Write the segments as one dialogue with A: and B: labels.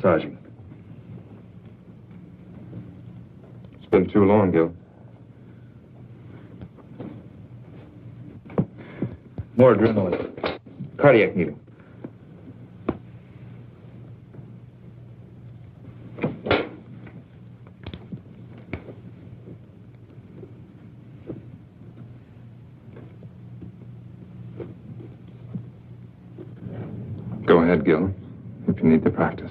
A: Massaging. It's been too long, Gil. More adrenaline. Cardiac needle. Go ahead, Gil, if you need to practice.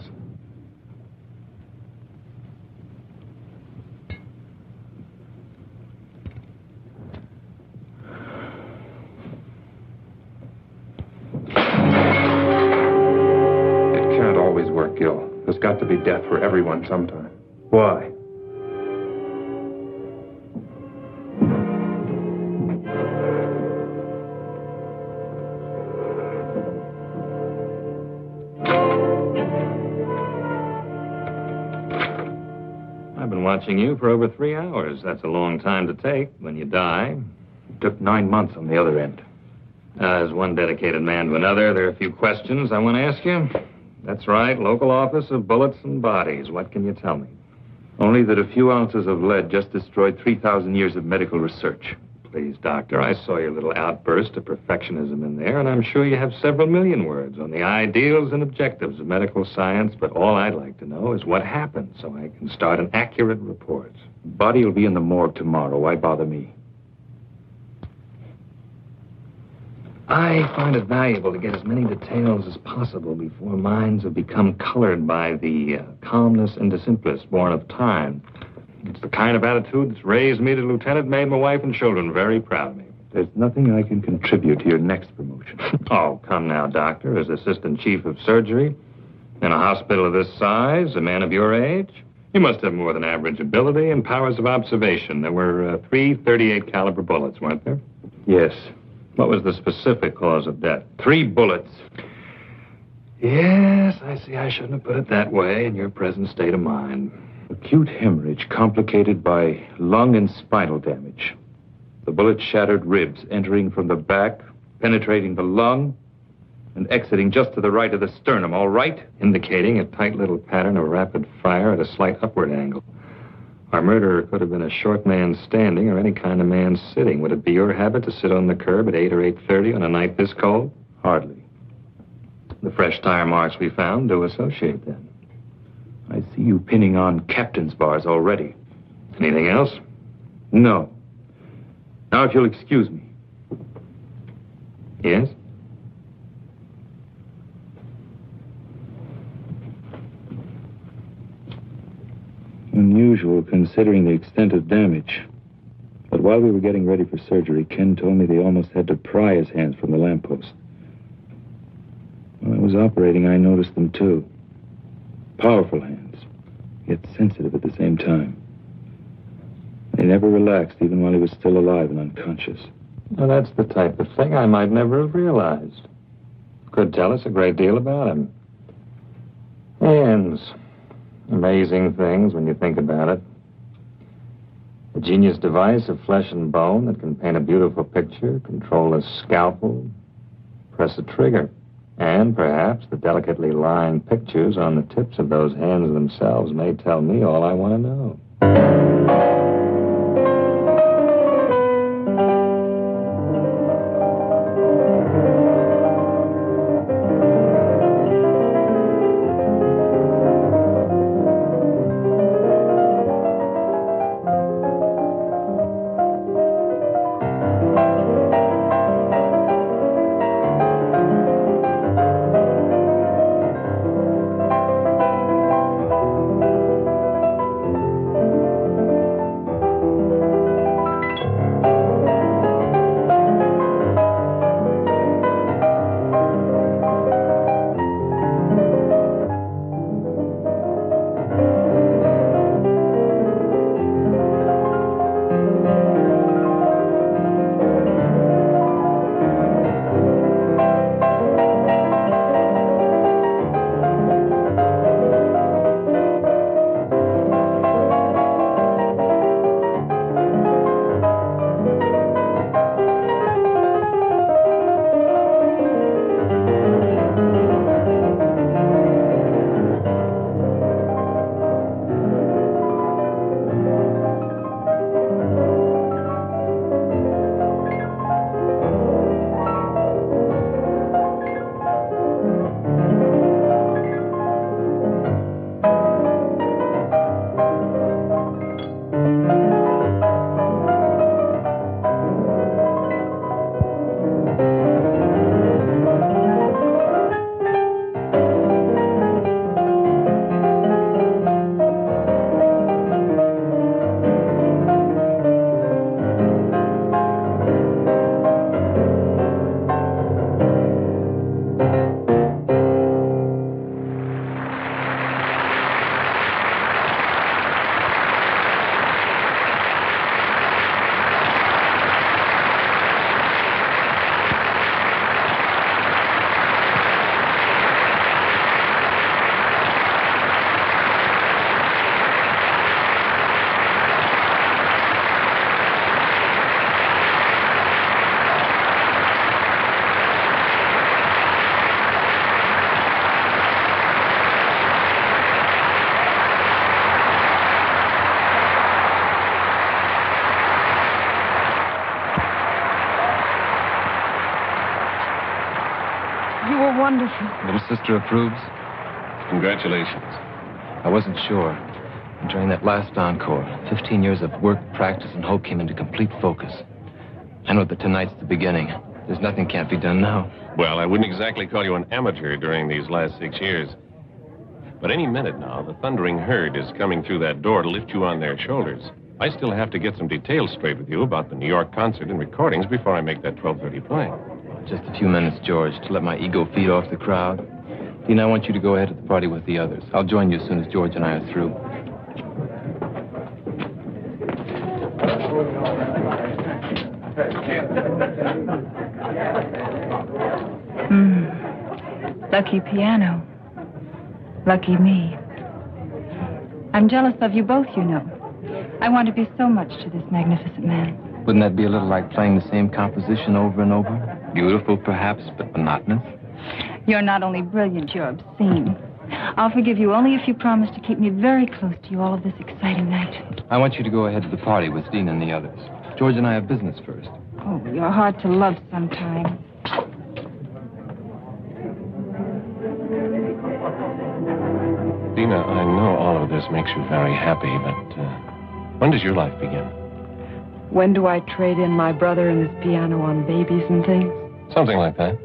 A: Gil. There's got to be death for everyone sometime. Why?
B: I've been watching you for over 3 hours. That's a long time to take when you die.
A: It took 9 months on the other end.
B: As one dedicated man to another, there are a few questions I want to ask you. That's right, local office of bullets and bodies. What can you tell me?
A: Only that a few ounces of lead just destroyed 3,000 years of medical research.
B: Please, Doctor, I saw your little outburst of perfectionism in there, and I'm sure you have several million words on the ideals and objectives of medical science, but all I'd like to know is what happened so I can start an accurate report.
A: Body will be in the morgue tomorrow. Why bother me?
B: I find it valuable to get as many details as possible before minds have become colored by the calmness and the simplest born of time. It's the kind of attitude that's raised me to lieutenant, made my wife and children very proud of me.
A: There's nothing I can contribute to your next promotion.
B: Oh, come now, Doctor. As assistant chief of surgery in a hospital of this size, a man of your age, you must have more than average ability and powers of observation. There were 3 .38 caliber bullets, weren't there?
A: Yes.
B: What was the specific cause of death?
A: 3 bullets.
B: Yes, I see I shouldn't have put it that way in your present state of mind.
A: Acute hemorrhage complicated by lung and spinal damage. The bullet shattered ribs entering from the back, penetrating the lung, and exiting just to the right of the sternum, all right?
B: Indicating a tight little pattern of rapid fire at a slight upward angle. Our murderer could have been a short man standing or any kind of man sitting. Would it be your habit to sit on the curb at 8 or 8:30 on a night this cold?
A: Hardly.
B: The fresh tire marks we found do associate them.
A: I see you pinning on captain's bars already.
B: Anything else?
A: No. Now, if you'll excuse me.
B: Yes?
A: Unusual, considering the extent of damage. But while we were getting ready for surgery, Ken told me they almost had to pry his hands from the lamppost. When I was operating, I noticed them, too. Powerful hands, yet sensitive at the same time. They never relaxed, even while he was still alive and unconscious.
B: Well, that's the type of thing I might never have realized. Could tell us a great deal about him. Hands. Amazing things when you think about it. A genius device of flesh and bone that can paint a beautiful picture, control a scalpel, press a trigger. And perhaps the delicately lined pictures on the tips of those hands themselves may tell me all I want to know.
C: You were wonderful.
D: Little sister approves?
E: Congratulations.
D: I wasn't sure. During that last encore, 15 years of work, practice, and hope came into complete focus. I know that tonight's the beginning. There's nothing can't be done now.
E: Well, I wouldn't exactly call you an amateur during these last 6 years. But any minute now, the thundering herd is coming through that door to lift you on their shoulders. I still have to get some details straight with you about the New York concert and recordings before I make that 12:30 plane.
D: Just a few minutes, George, to let my ego feed off the crowd. Dean, I want you to go ahead to the party with the others. I'll join you as soon as George and I are through.
C: Lucky piano. Lucky me. I'm jealous of you both, you know. I want to be so much to this magnificent man.
D: Wouldn't that be a little like playing the same composition over and over? Beautiful, perhaps, but monotonous?
C: You're not only brilliant, you're obscene. I'll forgive you only if you promise to keep me very close to you all of this exciting night.
D: I want you to go ahead to the party with Dean and the others. George and I have business first.
C: Oh, you're hard to love sometimes.
E: Dina, I know all of this makes you very happy, but when does your life begin?
F: When do I trade in my brother and his piano on babies and things?
E: Something like that.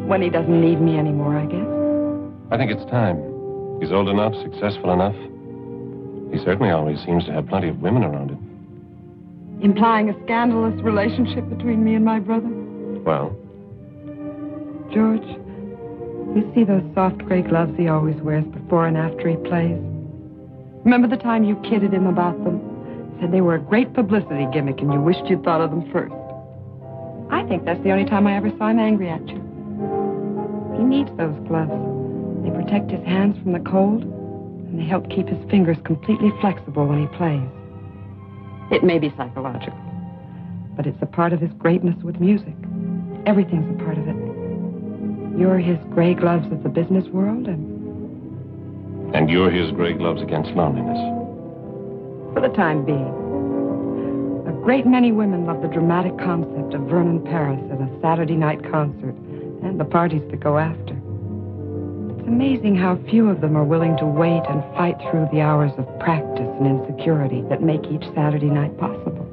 F: When he doesn't need me anymore, I guess.
E: I think it's time. He's old enough, successful enough. He certainly always seems to have plenty of women around him.
F: Implying a scandalous relationship between me and my brother?
E: Well?
F: George, you see those soft gray gloves he always wears before and after he plays? Remember the time you kidded him about them? Said they were a great publicity gimmick and you wished you'd thought of them first. I think that's the only time I ever saw him angry at you. He needs those gloves. They protect his hands from the cold, and they help keep his fingers completely flexible when he plays. It may be psychological, but it's a part of his greatness with music. Everything's a part of it. You're his gray gloves of the business world,
E: And you're his gray gloves against loneliness.
F: for the time being. A great many women love the dramatic concept of Vernon Paris at a Saturday night concert and the parties that go after. It's amazing how few of them are willing to wait and fight through the hours of practice and insecurity that make each Saturday night possible.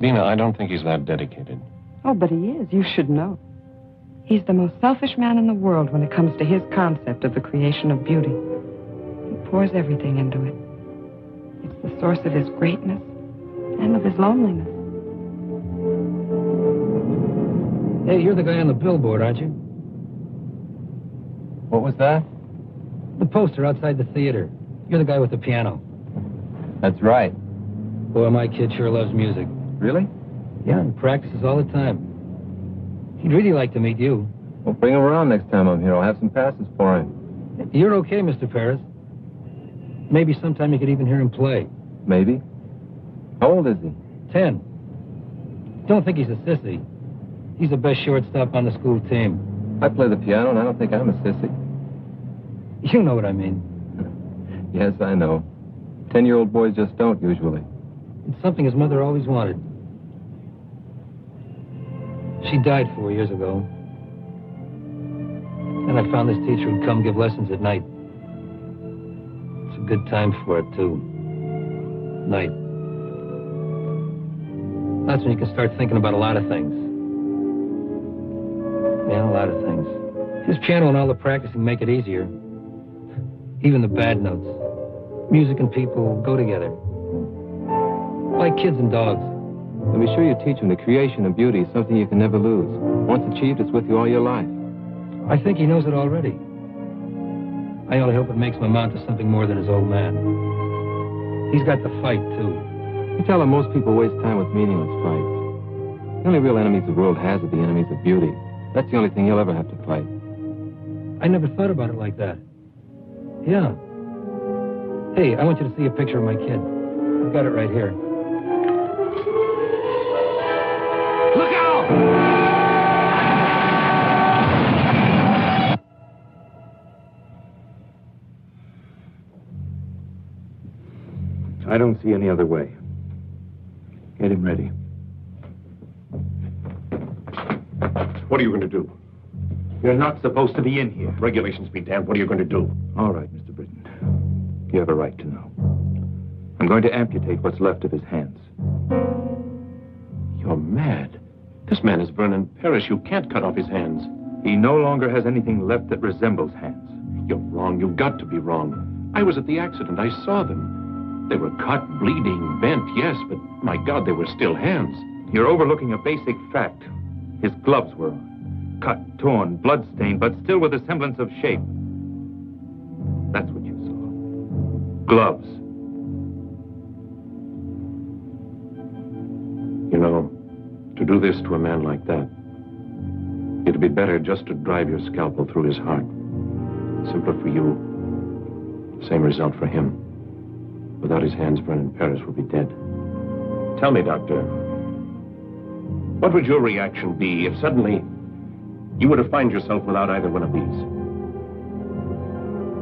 E: Dina, I don't think he's that dedicated.
F: Oh, but he is. You should know. He's the most selfish man in the world when it comes to his concept of the creation of beauty. He pours everything into it. It's the source of his greatness and of his loneliness.
G: Hey, you're the guy on the billboard, aren't you?
D: What was that?
G: The poster outside the theater. You're the guy with the piano.
D: That's right.
G: Boy, my kid sure loves music.
D: Really?
G: Yeah, and practices all the time. He'd really like to meet you.
D: Well, bring him around next time I'm here. I'll have some passes for him.
G: You're okay, Mr. Paris. Maybe sometime you could even hear him play.
D: Maybe. How old is he?
G: 10. Don't think he's a sissy. He's the best shortstop on the school team.
D: I play the piano, and I don't think I'm a sissy.
G: You know what I mean.
D: Yes, I know. 10-year-old boys just don't, usually.
G: It's something his mother always wanted. She died 4 years ago. And I found this teacher who'd come give lessons at night. It's a good time for it, too. Night. That's when you can start thinking about a lot of things. Yeah, a lot of things. His piano and all the practicing make it easier. Even the bad notes. Music and people go together. Like kids and dogs.
D: And be sure you teach him the creation of beauty is something you can never lose. Once achieved, it's with you all your life.
G: I think he knows it already. I only hope it makes him amount to something more than his old man. He's got the fight, too.
D: You tell him most people waste time with meaningless fights. The only real enemies the world has are the enemies of beauty. That's the only thing he'll ever have to fight.
G: I never thought about it like that. Yeah. Hey, I want you to see a picture of my kid. I've got it right here. Look out!
A: I don't see any other way. Get him ready.
H: What are you going to do? You're not supposed to be in here. Regulations be damned. What are you going to do?
A: All right, Mr. Britton. You have a right to know. I'm going to amputate what's left of his hands.
H: You're mad. This man is Vernon Paris. You can't cut off his hands.
A: He no longer has anything left that resembles hands.
H: You're wrong. You've got to be wrong. I was at the accident. I saw them. They were cut, bleeding, bent, yes, but my God, they were still hands.
A: You're overlooking a basic fact. His gloves were cut, torn, blood-stained, but still with a semblance of shape. That's what you saw. Gloves.
H: You know, to do this to a man like that, It'd be better just to drive your scalpel through his heart. Simpler for you. Same result for him. Without his hands, Vernon Paris would be dead. Tell me, Doctor, what would your reaction be if suddenly you were to find yourself without either one of these?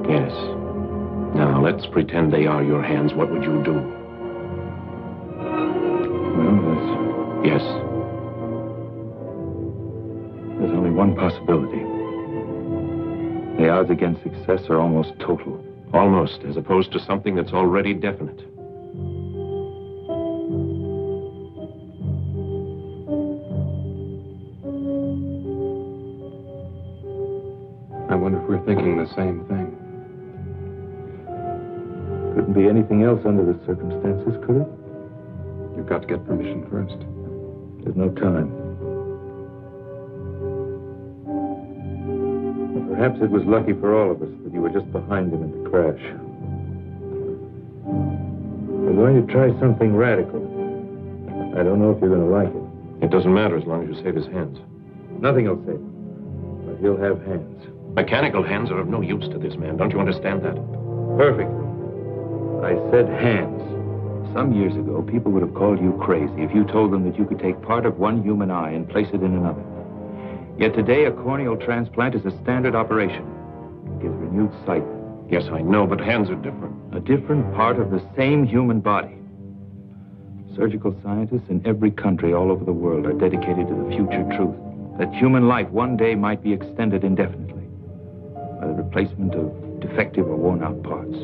H: Yes. Now, let's pretend they are your hands. What would you do?
A: Well,
H: Yes.
A: there's only one possibility. The odds against success are almost total.
H: Almost, as opposed to something that's already definite.
I: I wonder if we're thinking the same thing.
A: Couldn't be anything else under the circumstances, could it?
I: You've got to get permission first.
A: There's no time. Perhaps it was lucky for all of us that you were just behind him in the crash. We're going to try something radical. I don't know if you're going to like it.
H: It doesn't matter as long as you save his hands.
A: Nothing will save him. But he'll have hands.
H: Mechanical hands are of no use to this man. Don't you understand that?
A: Perfect. I said hands. Some years ago, people would have called you crazy if you told them that you could take part of one human eye and place it in another. Yet today, a corneal transplant is a standard operation. It gives renewed sight.
H: Yes, I know, but hands are different.
A: A different part of the same human body. Surgical scientists in every country all over the world are dedicated to the future truth that human life one day might be extended indefinitely by the replacement of defective or worn-out parts.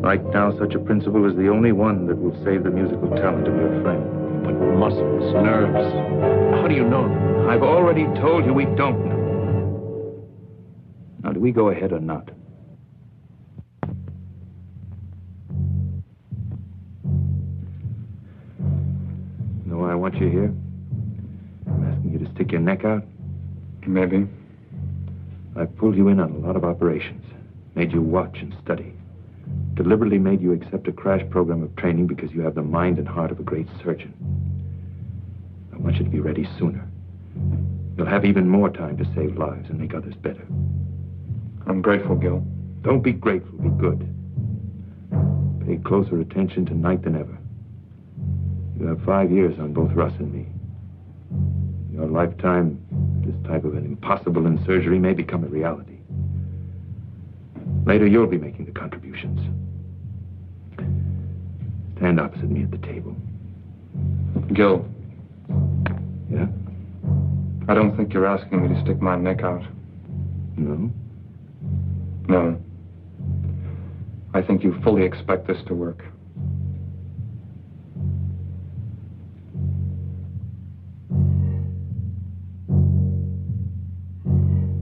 A: Right now, such a principle is the only one that will save the musical talent of your friend.
H: But muscles, nerves, how do you know them?
A: I've already told you we don't know. Now, do we go ahead or not? You know why I want you here? I'm asking you to stick your neck out.
I: Maybe.
A: I've pulled you in on a lot of operations, made you watch and study, deliberately made you accept a crash program of training because you have the mind and heart of a great surgeon. I want you to be ready sooner. You'll have even more time to save lives and make others better.
I: I'm grateful, Gil.
A: Don't be grateful, be good. Pay closer attention tonight than ever. You have 5 years on both Russ and me. In your lifetime, this type of an impossible in surgery may become a reality. Later, you'll be making the contributions. Stand opposite me at the table.
I: Gil,
A: Yeah?
I: I don't think you're asking me to stick my neck out.
A: No?
I: No. I think you fully expect this to work.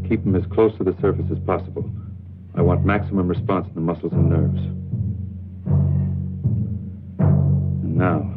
A: Keep them as close to the surface as possible. I want maximum response in the muscles and nerves. And now...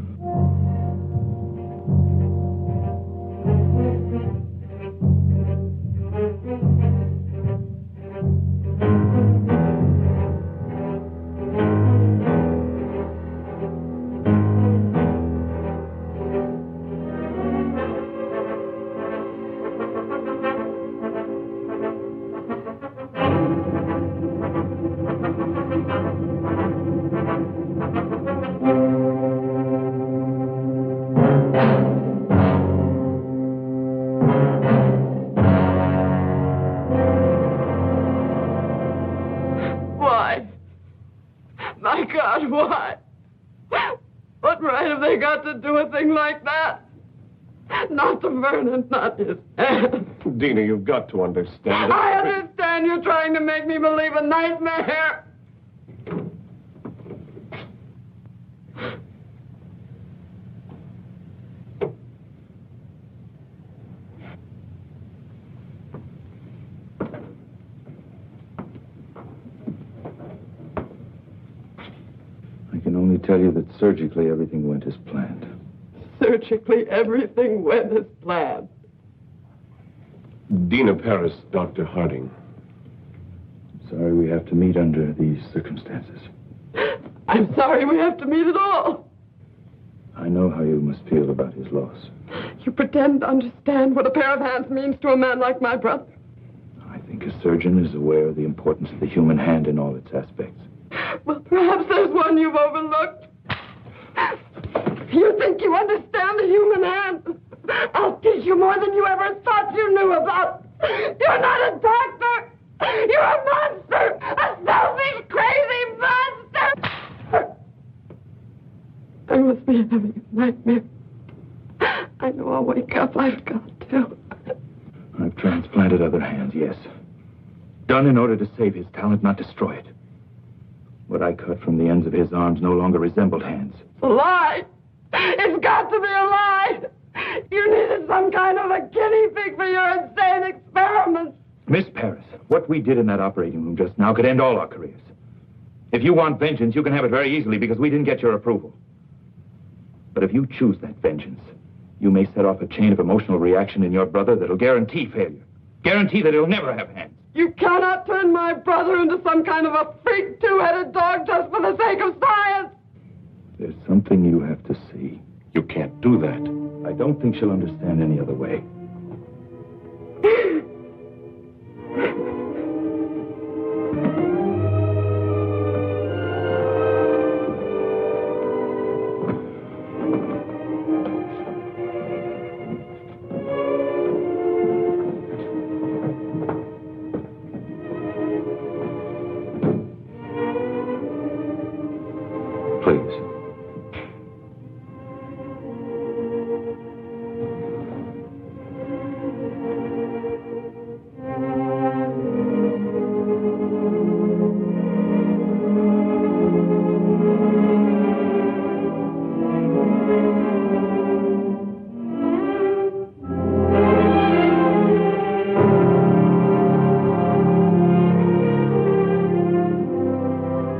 F: Why? My God, why? What right have they got to do a thing like that? Not to Vernon, not his hand.
H: Dina, you've got to understand.
F: I understand you're trying to make me believe a nightmare.
A: I can only tell you that surgically everything went as planned.
F: Surgically, everything went as planned.
H: Dina Paris, Dr. Harding.
A: Sorry we have to meet under these circumstances.
F: I'm sorry we have to meet at all.
A: I know how you must feel about his loss.
F: You pretend to understand what a pair of hands means to a man like my brother.
A: I think a surgeon is aware of the importance of the human hand in all its aspects.
F: Well, perhaps there's one you've overlooked. You think you understand the human hand? I'll teach you more than you ever thought you knew about. You're not a doctor. You're a monster. A selfish, crazy monster. I must be having a nightmare. I know I'll wake up. I've got to.
A: I've transplanted other hands, yes. Done in order to save his talent, not destroy it. What I cut from the ends of his arms no longer resembled hands.
F: It's a lie. It's got to be a lie. You needed some kind of a guinea pig for your insane experiments.
A: Miss Paris, what we did in that operating room just now could end all our careers. If you want vengeance, you can have it very easily because we didn't get your approval. But if you choose that vengeance, you may set off a chain of emotional reaction in your brother that'll guarantee failure. Guarantee that he'll never have hands.
F: You cannot turn my brother into some kind of a freak two-headed dog just for the sake of science.
A: There's something you have to see.
H: You can't do that.
A: I don't think she'll understand any other way. Please.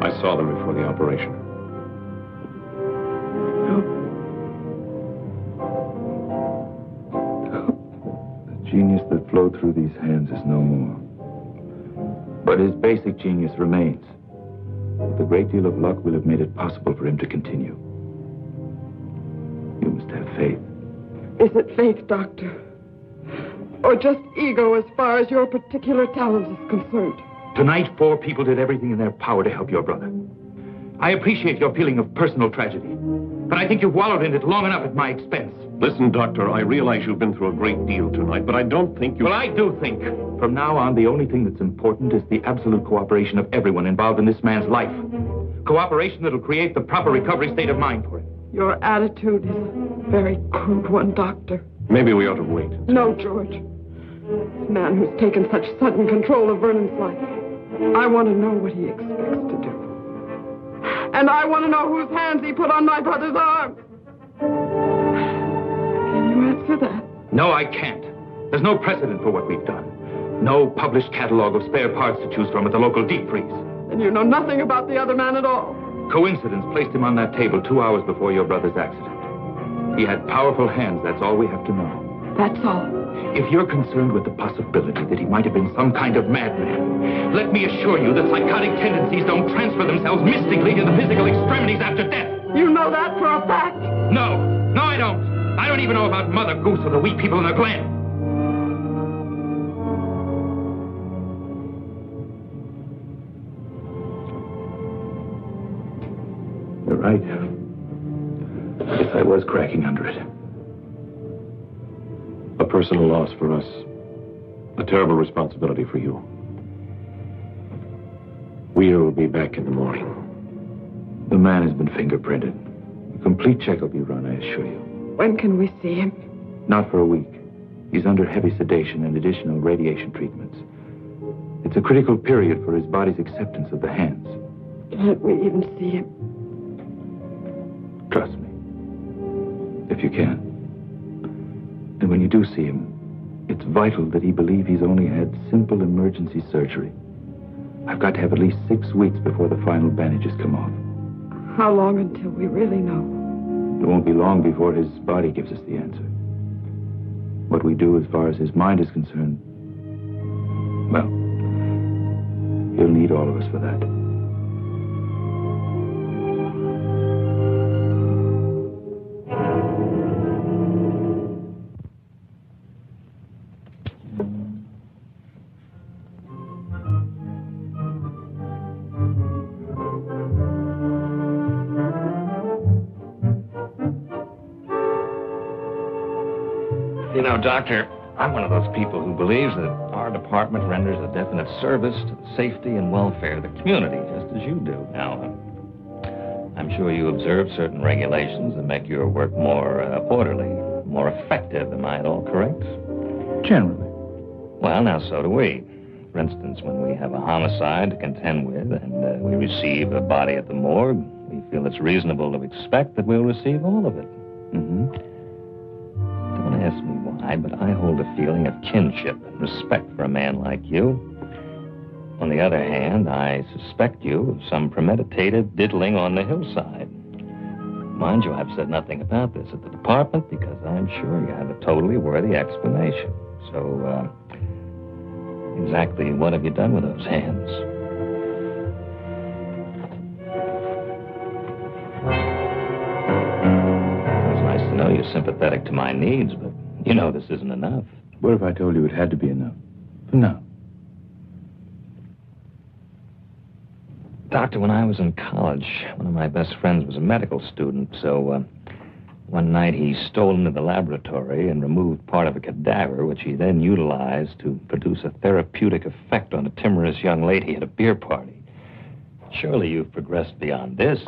H: I saw them before the operation.
A: The genius that flowed through these hands is no more. But his basic genius remains. With a great deal of luck, we'll have made it possible for him to continue. You must have faith.
F: Is it faith, Doctor? Or just ego as far as your particular talent is concerned?
A: Tonight, 4 people did everything in their power to help your brother. I appreciate your feeling of personal tragedy, but I think you've wallowed in it long enough at my expense.
H: Listen, Doctor, I realize you've been through a great deal tonight, but I don't think you...
A: Well, I do think. From now on, the only thing that's important is the absolute cooperation of everyone involved in this man's life. Cooperation that'll create the proper recovery state of mind for him.
F: Your attitude is a very crude one, Doctor.
H: Maybe we ought to wait.
F: No, George. This man who's taken such sudden control of Vernon's life, I want to know what he expects to do. And I want to know whose hands he put on my brother's arm. Can you answer that?
A: No, I can't. There's no precedent for what we've done. No published catalog of spare parts to choose from at the local deep freeze.
F: And you know nothing about the other man at all.
A: Coincidence placed him on that table 2 hours before your brother's accident. He had powerful hands, that's all we have to know.
F: That's all.
A: If you're concerned with the possibility that he might have been some kind of madman, let me assure you that psychotic tendencies don't transfer themselves mystically to the physical extremities after death.
F: You know that for a fact?
A: No, I don't. I don't even know about Mother Goose or the wee people in the Glen. You're right. I guess I was cracking under it.
H: A personal loss for us. A terrible responsibility for you. We'll be back in the morning.
A: The man has been fingerprinted. A complete check will be run, I assure you.
F: When can we see him?
A: Not for a week. He's under heavy sedation and additional radiation treatments. It's a critical period for his body's acceptance of the hands.
F: Can't we even see him?
A: Trust me. If you can. And when you do see him, it's vital that he believe he's only had simple emergency surgery. I've got to have at least 6 weeks before the final bandages come off.
F: How long until we really know?
A: It won't be long before his body gives us the answer. What we do as far as his mind is concerned, well, he'll need all of us for that.
B: know, Doctor, I'm one of those people who believes that our department renders a definite service to the safety and welfare of the community, just as you do. Now, I'm sure you observe certain regulations that make your work more orderly, more effective. Am I at all correct?
A: Generally.
B: Well, now, so do we. For instance, when we have a homicide to contend with and we receive a body at the morgue, we feel it's reasonable to expect that we'll receive all of it.
A: Mm-hmm.
B: Don't ask me why, but I hold a feeling of kinship and respect for a man like you. On the other hand, I suspect you of some premeditated diddling on the hillside. Mind you, I've said nothing about this at the department because I'm sure you have a totally worthy explanation. So, exactly what have you done with those hands? It's nice to know you're sympathetic to my needs, but you know this isn't enough.
A: What if I told you it had to be enough? For now.
B: Doctor, when I was in college, one of my best friends was a medical student, so one night he stole into the laboratory and removed part of a cadaver, which he then utilized to produce a therapeutic effect on a timorous young lady at a beer party. Surely you've progressed beyond this.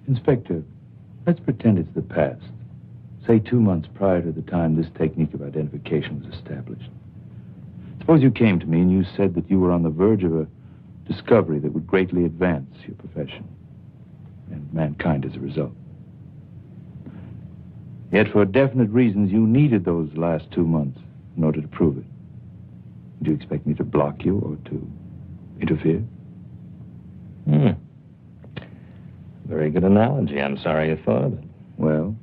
A: Inspector, let's pretend it's the past. Say 2 months prior to the time this technique of identification was established. Suppose you came to me and you said that you were on the verge of a discovery that would greatly advance your profession and mankind as a result. Yet for definite reasons, you needed those last 2 months in order to prove it. Do you expect me to block you or to interfere?
B: Very good analogy. I'm sorry you thought of it.
A: Well?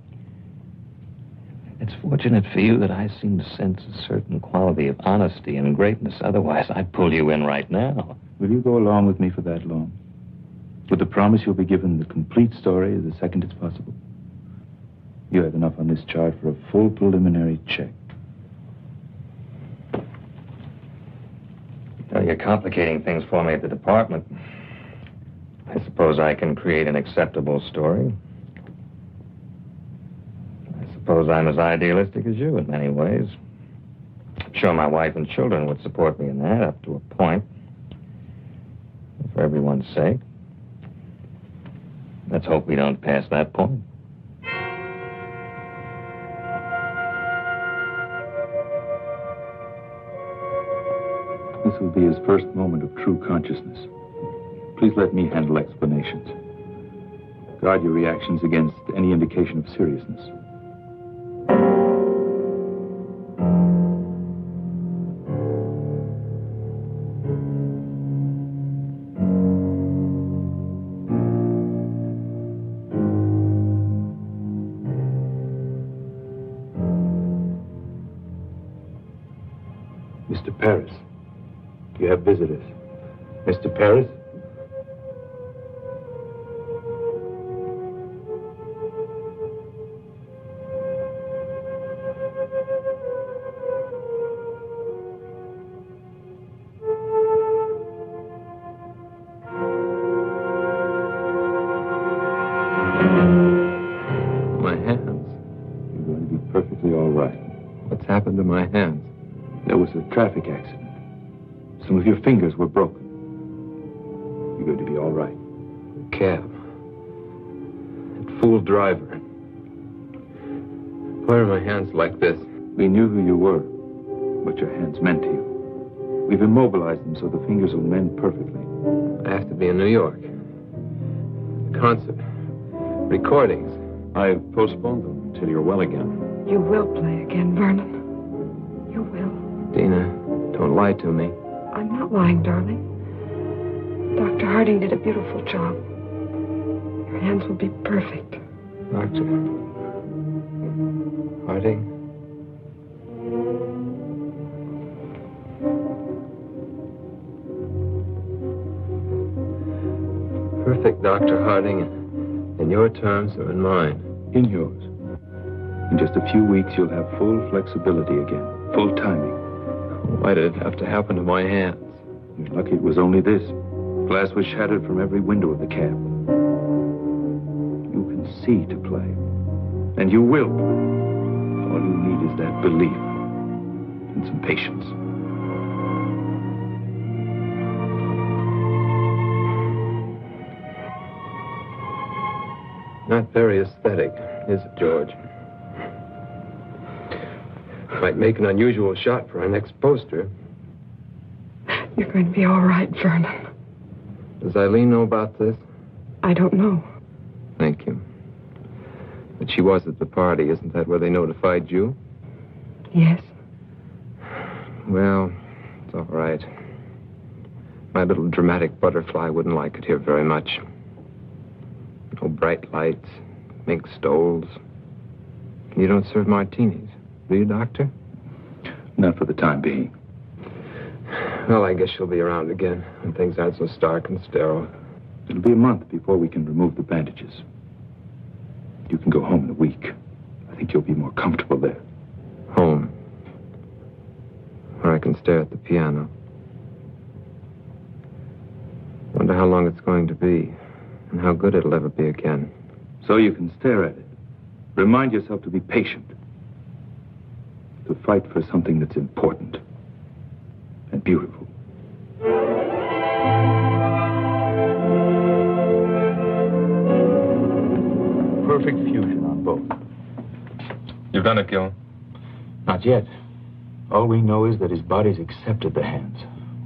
B: It's fortunate for you that I seem to sense a certain quality of honesty and greatness. Otherwise, I'd pull you in right now.
A: Will you go along with me for that long? With the promise you'll be given the complete story the second it's possible? You have enough on this chart for a full preliminary check.
B: Now, you're complicating things for me at the department. I suppose I can create an acceptable story. I suppose I'm as idealistic as you in many ways. I'm sure my wife and children would support me in that up to a point. For everyone's sake. Let's hope we don't pass that point.
A: This will be his first moment of true consciousness. Please let me handle explanations. Guard your reactions against any indication of seriousness. Mr. Paris, you have visitors. Mr. Paris?
I: My hands.
A: You're going to be perfectly all right.
I: What's happened to my hands?
A: There was a traffic accident. Some of your fingers were broken. You're going to be all right.
I: Cab. That fool driver. Why are my hands like this?
A: We knew who you were, what your hands meant to you. We've immobilized them so the fingers will mend perfectly.
I: I have to be in New York. Concert. Recordings.
H: I've postponed them until you're well again.
F: You will play again, Vernon. You will.
I: Dina, don't lie to me.
F: I'm not lying, darling. Dr. Harding did a beautiful job. Your hands will be perfect.
I: Doctor. Harding. Perfect, Dr. Harding. And your terms are in mine.
A: In yours. In just a few weeks, you'll have full flexibility again. Full timing.
I: Why did it have to happen to my hands?
A: You're lucky it was only this. Glass was shattered from every window of the cab. You can see to play. And you will play. All you need is that belief and some patience.
D: Not very aesthetic, is it, George? Might make an unusual shot for our next poster.
F: You're going to be all right, Vernon.
D: Does Eileen know about this?
F: I don't know.
D: Thank you. But she was at the party. Isn't that where they notified you?
F: Yes.
D: Well, it's all right. My little dramatic butterfly wouldn't like it here very much. No bright lights, mink stoles. You don't serve martinis, do you, Doctor?
A: Not for the time being.
D: Well, I guess she'll be around again when things aren't so stark and sterile.
A: It'll be a month before we can remove the bandages. You can go home in a week. I think you'll be more comfortable there.
D: Home. Where I can stare at the piano. Wonder how long it's going to be. And how good it'll ever be again.
A: So you can stare at it. Remind yourself to be patient. To fight for something that's important and beautiful.
J: Perfect fusion on both.
I: You've done it, Gil.
J: Not yet. All we know is that his body's accepted the hands.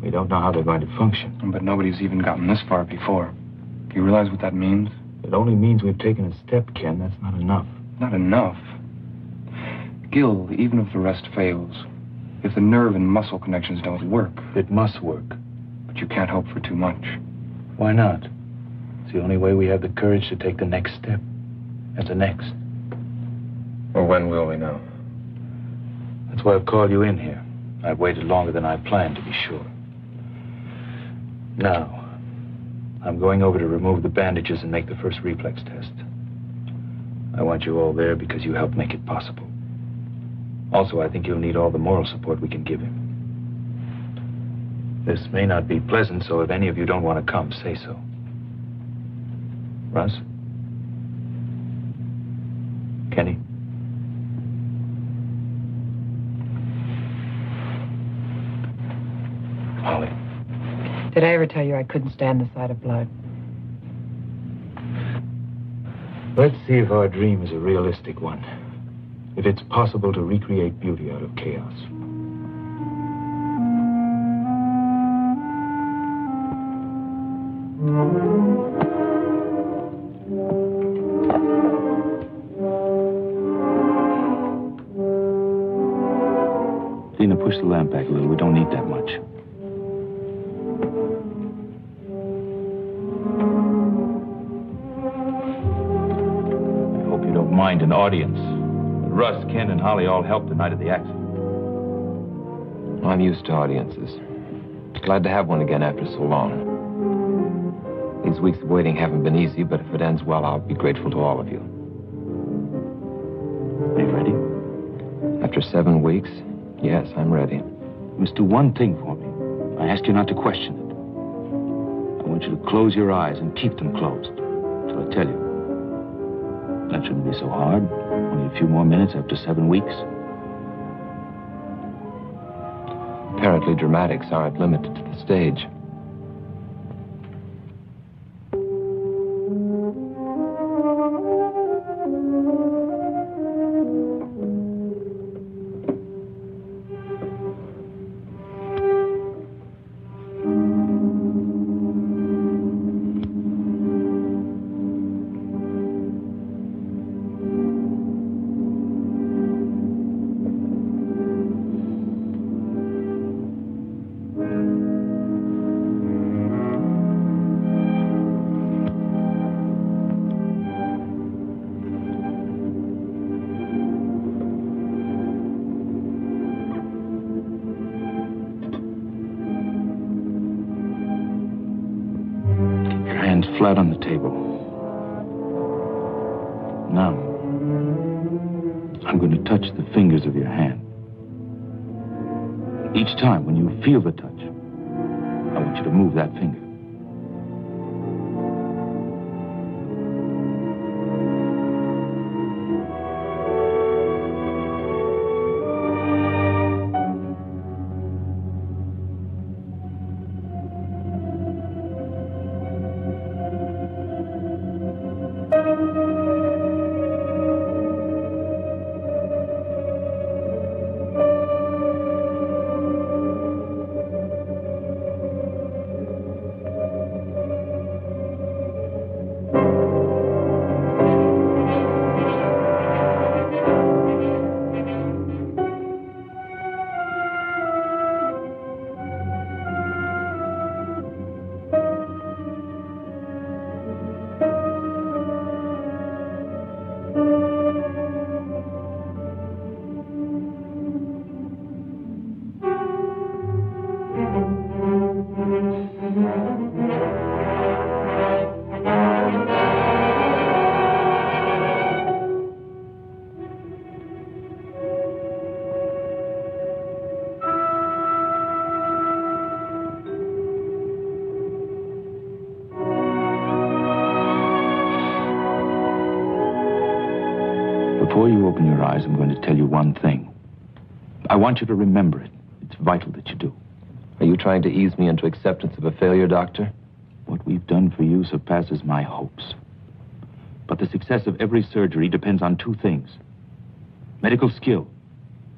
J: We don't know how they're going to function.
I: But nobody's even gotten this far before. Do you realize what that means?
J: It only means we've taken a step, Ken. That's not enough.
I: Not enough. Gil, even if the rest fails, if the nerve and muscle connections don't work...
J: It must work.
I: But you can't hope for too much.
J: Why not? It's the only way we have the courage to take the next step. And the next.
I: Well, when will we know?
J: That's why I've called you in here. I've waited longer than I planned, to be sure. Now, I'm going over to remove the bandages and make the first reflex test. I want you all there because you helped make it possible. Also, I think you'll need all the moral support we can give him. This may not be pleasant, so if any of you don't want to come, say so. Russ? Kenny? Holly?
F: Did I ever tell you I couldn't stand the sight of blood?
J: Let's see if our dream is a realistic one. If it's possible to recreate beauty out of chaos.
A: Dina, push the lamp back a little. We don't need that much. I hope you don't mind an audience. Russ, Ken, and Holly all helped the night of the accident.
D: I'm used to audiences. Glad to have one again after so long. These weeks of waiting haven't been easy, but if it ends well, I'll be grateful to all of you.
A: Are you ready?
D: After 7 weeks, yes, I'm ready.
A: You must do one thing for me. I ask you not to question it. I want you to close your eyes and keep them closed till I tell you. That shouldn't be so hard. Only a few more minutes after 7 weeks.
D: Apparently, dramatics aren't limited to the stage.
A: Flat on the table. Now, I'm going to touch the fingers of your hand. Each time when you feel the touch, I want you to move that finger. Before you open your eyes, I'm going to tell you one thing. I want you to remember it. It's vital that you do.
D: Are you trying to ease me into acceptance of a failure, Doctor?
A: What we've done for you surpasses my hopes. But the success of every surgery depends on two things: medical skill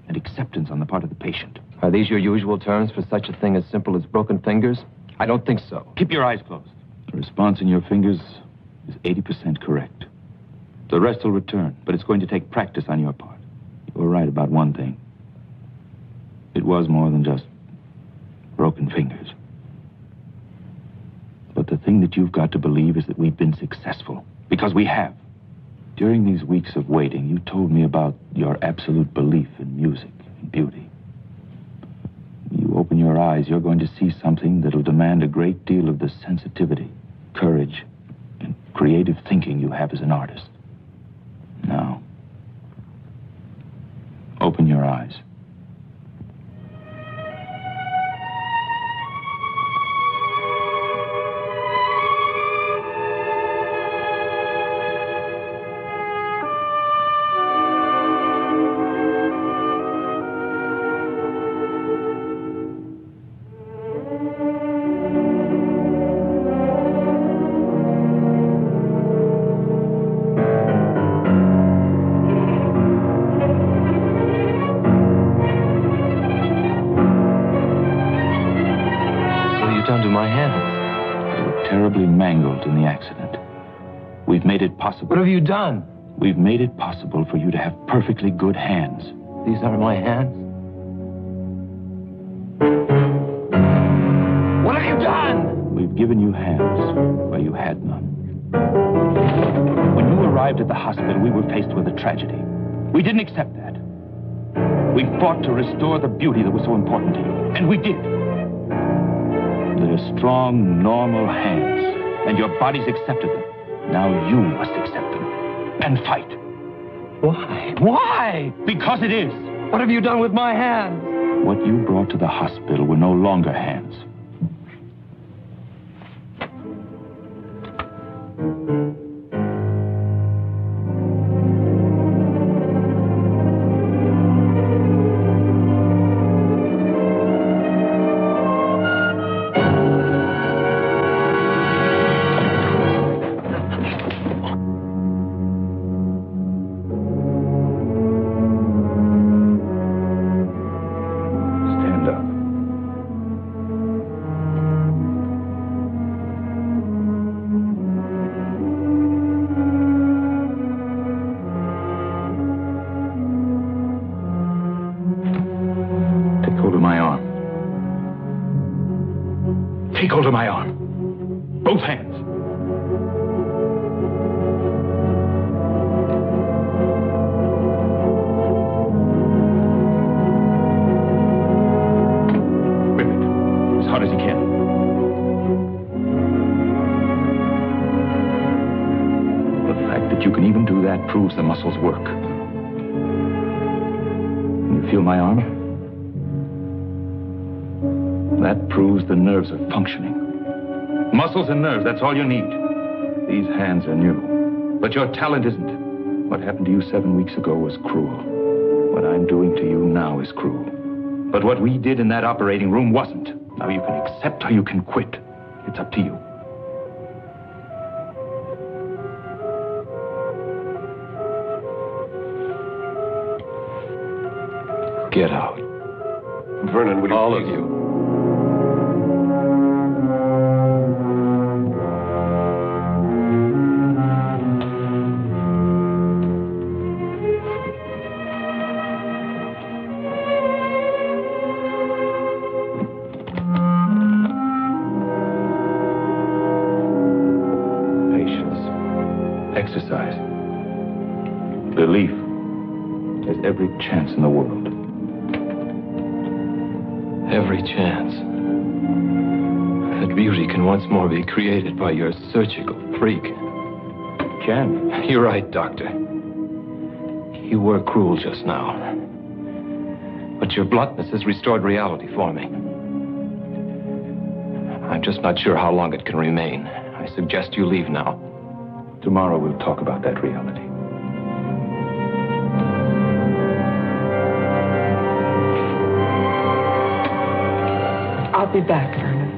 A: and acceptance on the part of the patient.
D: Are these your usual terms for such a thing as simple as broken fingers? I don't think so.
A: Keep your eyes closed. The response in your fingers is 80% correct. The rest will return, but it's going to take practice on your part. You were right about one thing. It was more than just broken fingers. But the thing that you've got to believe is that we've been successful. Because we have. During these weeks of waiting, you told me about your absolute belief in music and beauty. When you open your eyes, you're going to see something that'll demand a great deal of the sensitivity, courage, and creative thinking you have as an artist. Now, open your eyes. Mangled in the accident. We've made it possible.
D: What have you done?
A: We've made it possible for you to have perfectly good hands.
D: These are my hands? What have you done?
A: We've given you hands where you had none. When you arrived at the hospital, we were faced with a tragedy. We didn't accept that. We fought to restore the beauty that was so important to you, and we did. They're strong, normal hands, and your body's accepted them. Now you must accept them and fight.
D: Why? Why?
A: Because it is.
D: What have you done with my hands?
A: What you brought to the hospital were no longer hands. Take hold of my arm. Both hands. Grip it as hard as you can. The fact that you can even do that proves the muscles work. Can you feel my arm? That proves the nerves are functioning. Muscles and nerves, that's all you need. These hands are new. But your talent isn't. What happened to you 7 weeks ago was cruel. What I'm doing to you now is cruel. But what we did in that operating room wasn't. Now you can accept or you can quit. It's up to you. Get out.
E: Vernon, would you
A: all
E: please?
A: Of you. Exercise. Belief. There's every chance in the world.
D: Every chance that beauty can once more be created by your surgical freak.
A: Can.
D: You're right, Doctor. You were cruel just now. But your bluntness has restored reality for me. I'm just not sure how long it can remain. I suggest you leave now.
A: Tomorrow we'll talk about that reality.
F: I'll be back, Vernon.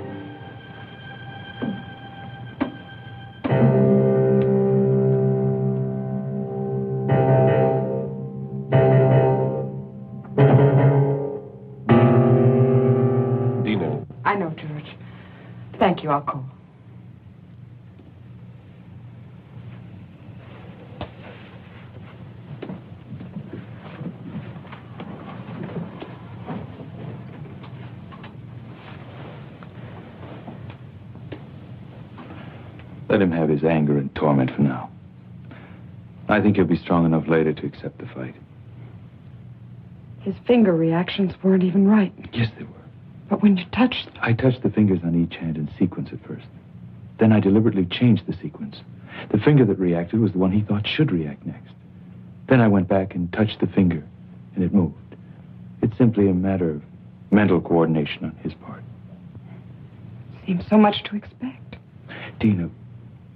E: Dina.
F: I know, George. Thank you. I'll call.
A: Let him have his anger and torment for now. I think he'll be strong enough later to accept the fight.
F: His finger reactions weren't even right.
A: Yes, they were.
F: But when you touched...
A: I touched the fingers on each hand in sequence at first. Then I deliberately changed the sequence. The finger that reacted was the one he thought should react next. Then I went back and touched the finger, and it moved. It's simply a matter of mental coordination on his part.
F: Seems so much to expect.
A: Dina,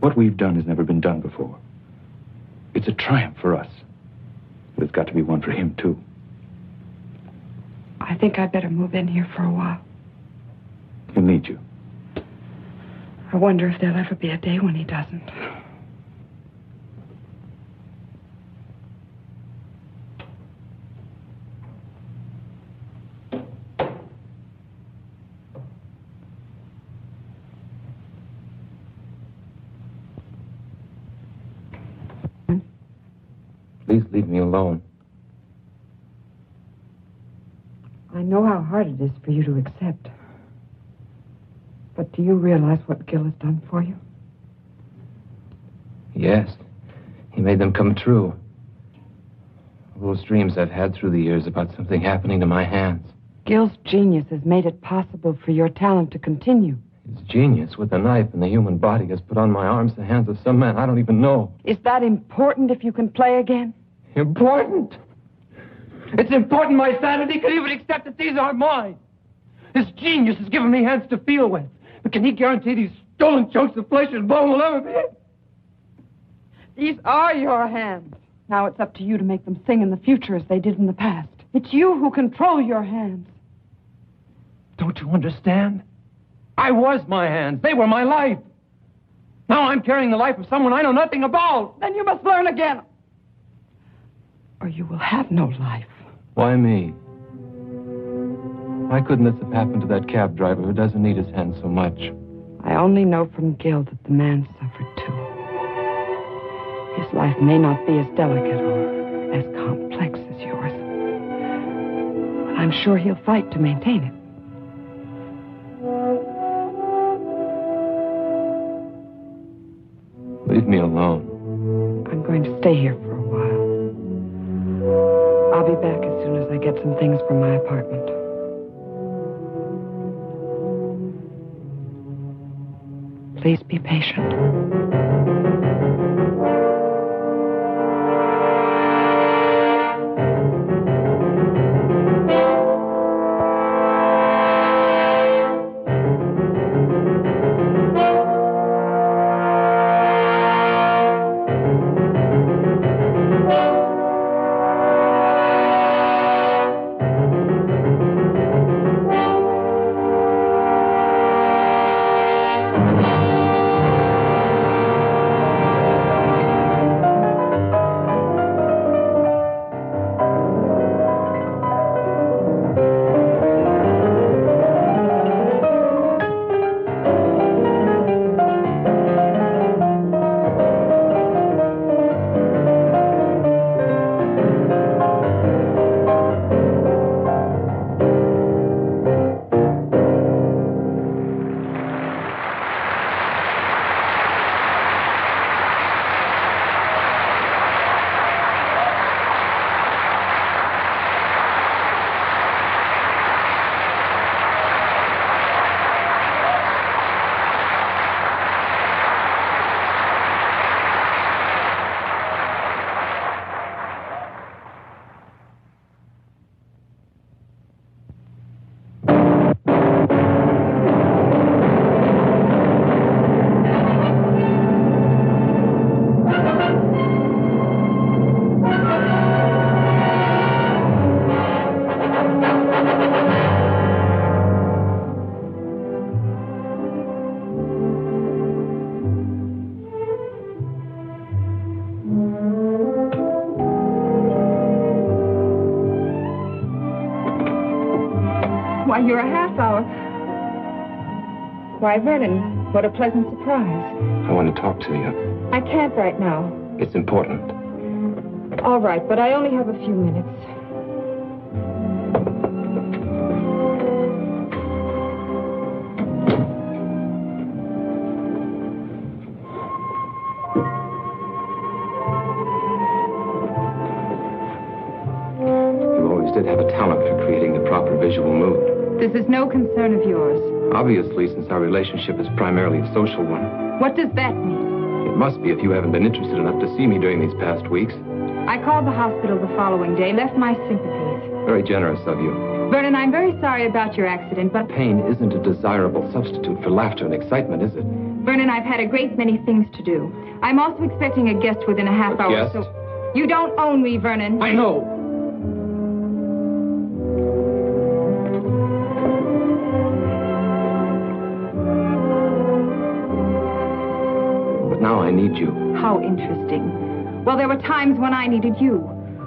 A: what we've done has never been done before. It's a triumph for us. But it's got to be one for him, too.
F: I think I'd better move in here for a while.
A: He'll need you.
F: I wonder if there'll ever be a day when he doesn't.
D: Please leave me alone.
F: I know how hard it is for you to accept. But do you realize what Gil has done for you?
D: Yes. He made them come true. Those dreams I've had through the years about something happening to my hands.
F: Gil's genius has made it possible for your talent to continue.
D: His genius with the knife in the human body has put on my arms the hands of some man I don't even know.
F: Is that important if you can play again?
D: Important? It's important my sanity could even accept that these aren't mine. His genius has given me hands to feel with. But can he guarantee these stolen chunks of flesh and bone will ever be?
F: These are your hands. Now it's up to you to make them sing in the future as they did in the past. It's you who control your hands.
D: Don't you understand? I was my hands. They were my life. Now I'm carrying the life of someone I know nothing about.
F: Then you must learn again. Or you will have no life.
D: Why me? Why couldn't this have happened to that cab driver who doesn't need his hands so much?
F: I only know from Gil that the man suffered too. His life may not be as delicate or as complex as yours. But I'm sure he'll fight to maintain it.
D: Leave me alone.
F: I'm going to stay here for a while. I'll be back as soon as I get some things from my apartment. Please be patient.
C: Why, you're a half hour. Why, Vernon, what a pleasant surprise.
I: I want to talk to you.
C: I can't right now.
I: It's important.
C: All right, but I only have a few minutes.
I: You always did have a talent for creating the proper visual mood.
C: This is no concern of yours.
I: Obviously, since our relationship is primarily a social one.
C: What does that mean?
I: It must be if you haven't been interested enough to see me during these past weeks.
C: I called the hospital the following day, left my sympathies.
I: Very generous of you.
C: Vernon, I'm very sorry about your accident, but...
I: Pain isn't a desirable substitute for laughter and excitement, is it?
C: Vernon, I've had a great many things to do. I'm also expecting a guest within a half hour.
I: Guest?
C: So... You don't own me, Vernon.
I: I know. But now I need you.
C: How interesting. Well, there were times when I needed you.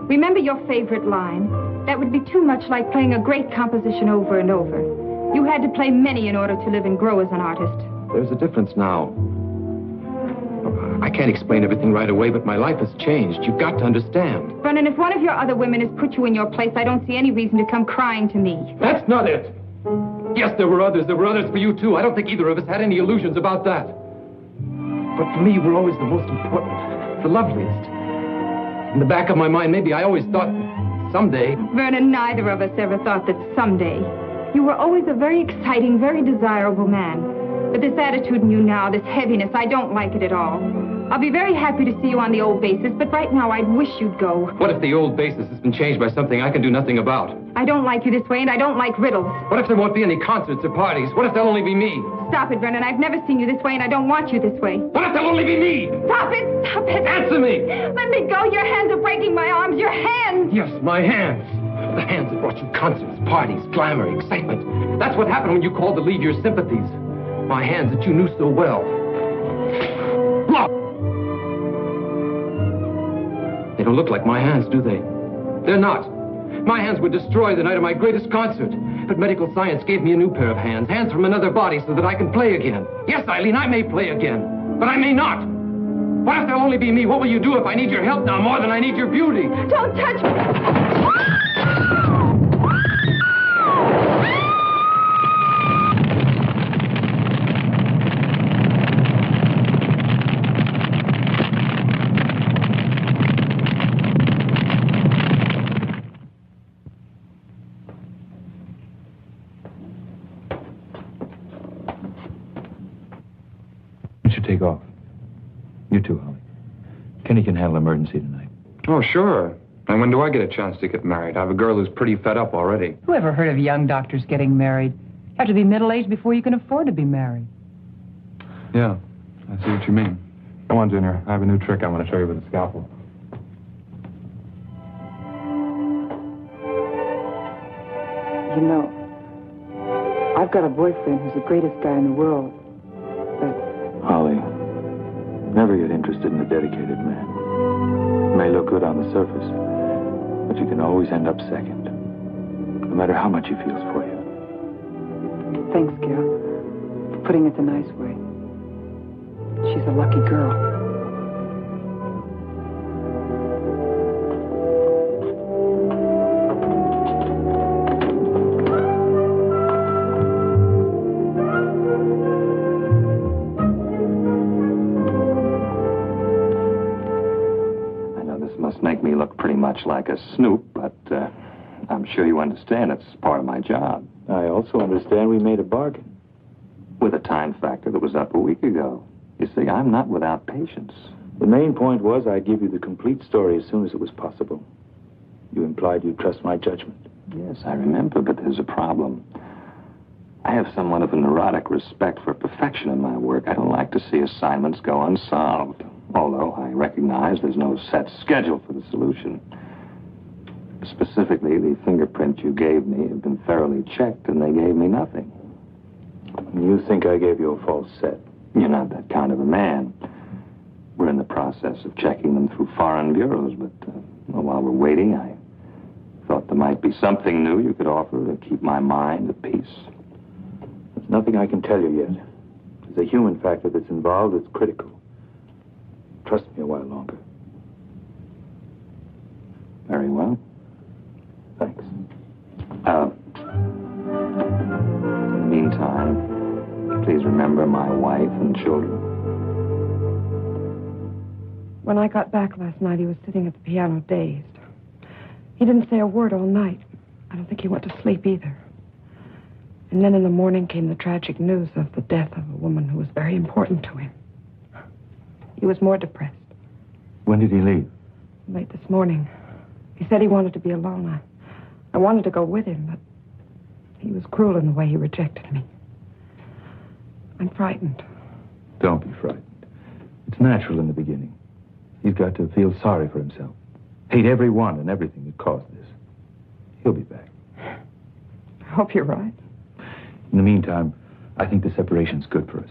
C: Remember your favorite line? That would be too much like playing a great composition over and over. You had to play many in order to live and grow as an artist.
I: There's a difference now. I can't explain everything right away, but my life has changed. You've got to understand.
C: Vernon, if one of your other women has put you in your place, I don't see any reason to come crying to me.
I: That's not it. Yes, there were others. There were others for you, too. I don't think either of us had any illusions about that. But for me, you were always the most important, the loveliest. In the back of my mind, maybe I always thought someday...
C: Vernon, neither of us ever thought that someday. You were always a very exciting, very desirable man. But this attitude in you now, this heaviness, I don't like it at all. I'll be very happy to see you on the old basis, but right now I'd wish you'd go.
I: What if the old basis has been changed by something I can do nothing about?
C: I don't like you this way, and I don't like riddles.
I: What if there won't be any concerts or parties? What if there'll only be me?
C: Stop it, Vernon. I've never seen you this way, and I don't want you this way.
I: What if there'll only be me?
C: Stop it! Stop it!
I: Answer me!
C: Let me go! Your hands are breaking my arms! Your hands!
I: Yes, my hands. The hands that brought you concerts, parties, glamour, excitement. That's what happened when you called to leave your sympathies. My hands that you knew so well. Look! They don't look like my hands, do they? They're not. My hands were destroyed the night of my greatest concert. But medical science gave me a new pair of hands. Hands from another body so that I can play again. Yes, Eileen, I may play again. But I may not. What if there'll only be me? What will you do if I need your help now more than I need your beauty?
C: Don't touch me!
J: Take off. You too, Holly. Kenny can handle emergency tonight.
I: Oh, sure. And when do I get a chance to get married? I have a girl who's pretty fed up already.
F: Who ever heard of young doctors getting married? You have to be middle-aged before you can afford to be married.
K: Yeah, I see what you mean. Come on, Junior. I have a new trick I want to show you with a scalpel.
F: You know, I've got a boyfriend who's the greatest guy in the world.
A: Holly, never get interested in a dedicated man. It may look good on the surface, but you can always end up second, no matter how much he feels for you.
F: Thanks, Gil, for putting it the nice way. She's a lucky girl.
H: Make me look pretty much like a snoop, but I'm sure you understand it's part of my job.
A: I also understand we made a bargain.
H: With a time factor that was up a week ago. You see, I'm not without patience.
A: The main point was I'd give you the complete story as soon as it was possible. You implied you'd trust my judgment.
H: Yes, I remember, but there's a problem. I have somewhat of a neurotic respect for perfection in my work. I don't like to see assignments go unsolved. Although I recognize there's no set schedule for the solution. Specifically, the fingerprints you gave me have been thoroughly checked, and they gave me nothing.
A: You think I gave you a false set?
H: You're not that kind of a man. We're in the process of checking them through foreign bureaus, but while we're waiting, I thought
A: There might be something new you could offer to keep my mind at peace. There's nothing I can tell you yet. There's a human factor that's involved that's critical. Trust me a while longer. Very well. Thanks. In the meantime, please remember my wife and children.
F: When I got back last night, he was sitting at the piano dazed. He didn't say a word all night. I don't think he went to sleep either. And then in the morning came the tragic news of the death of a woman who was very important to him. He was more depressed.
A: When did he leave?
F: Late this morning. He said he wanted to be alone. I wanted to go with him, but he was cruel in the way he rejected me. I'm frightened.
A: Don't be frightened. It's natural in the beginning. He's got to feel sorry for himself. Hate everyone and everything that caused this. He'll be back.
F: I hope you're right.
A: In the meantime, I think the separation's good for us.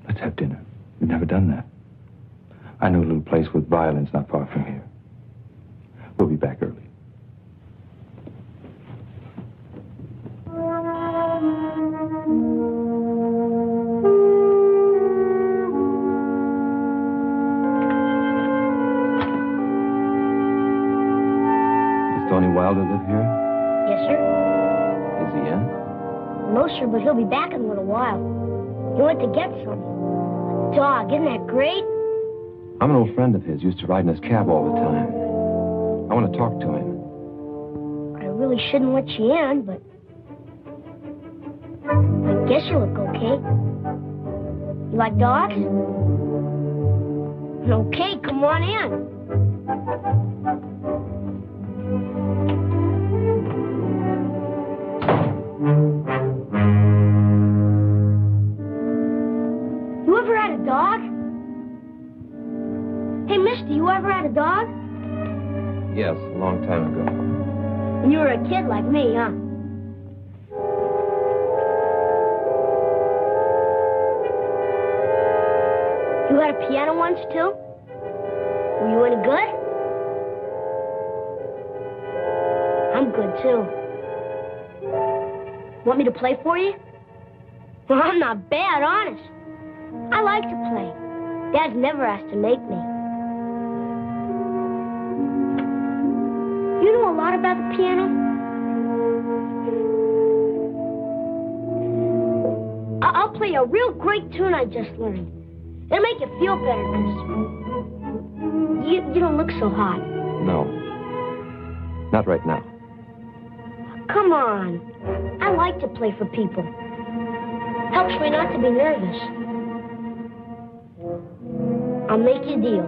A: Let's have dinner. We've never done that. I know a little place with violins not far from here. We'll be back early. Does Tony Wilder live here?
L: Yes, sir.
A: Is he in?
L: No, sir, but he'll be back in a little while. He went to get some. Dog, isn't that great?
D: I'm an old friend of his. Used to ride in his cab all the time. I want to talk to him.
L: I really shouldn't let you in, but I guess you look okay. You like dogs? Okay, come on in. You ever had a dog? Hey, mister, you ever had a dog?
D: Yes, a long time ago.
L: When you were a kid like me, huh? You had a piano once, too? Were you any good? I'm good, too. Want me to play for you? Well, I'm not bad, honest. I like to play. Dad's never asked to make me. You know a lot about the piano? I'll play a real great tune I just learned. It'll make you feel better, because you don't look so hot.
D: No. Not right now.
L: Come on. I like to play for people. Helps me not to be nervous. I'll make you a deal.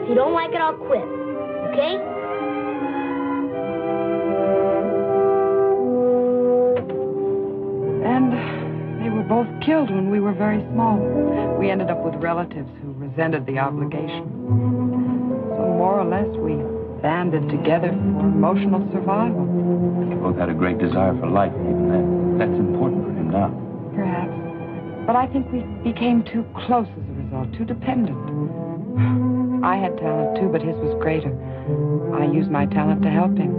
L: If you don't like it, I'll quit. Okay?
F: And they were both killed when we were very small. We ended up with relatives who resented the obligation. So more or less, we banded together for emotional survival.
A: You both had a great desire for life, even then. That's important for him now.
F: Perhaps. But I think we became too close as a result, too dependent. I had talent, too, but his was greater. I used my talent to help him.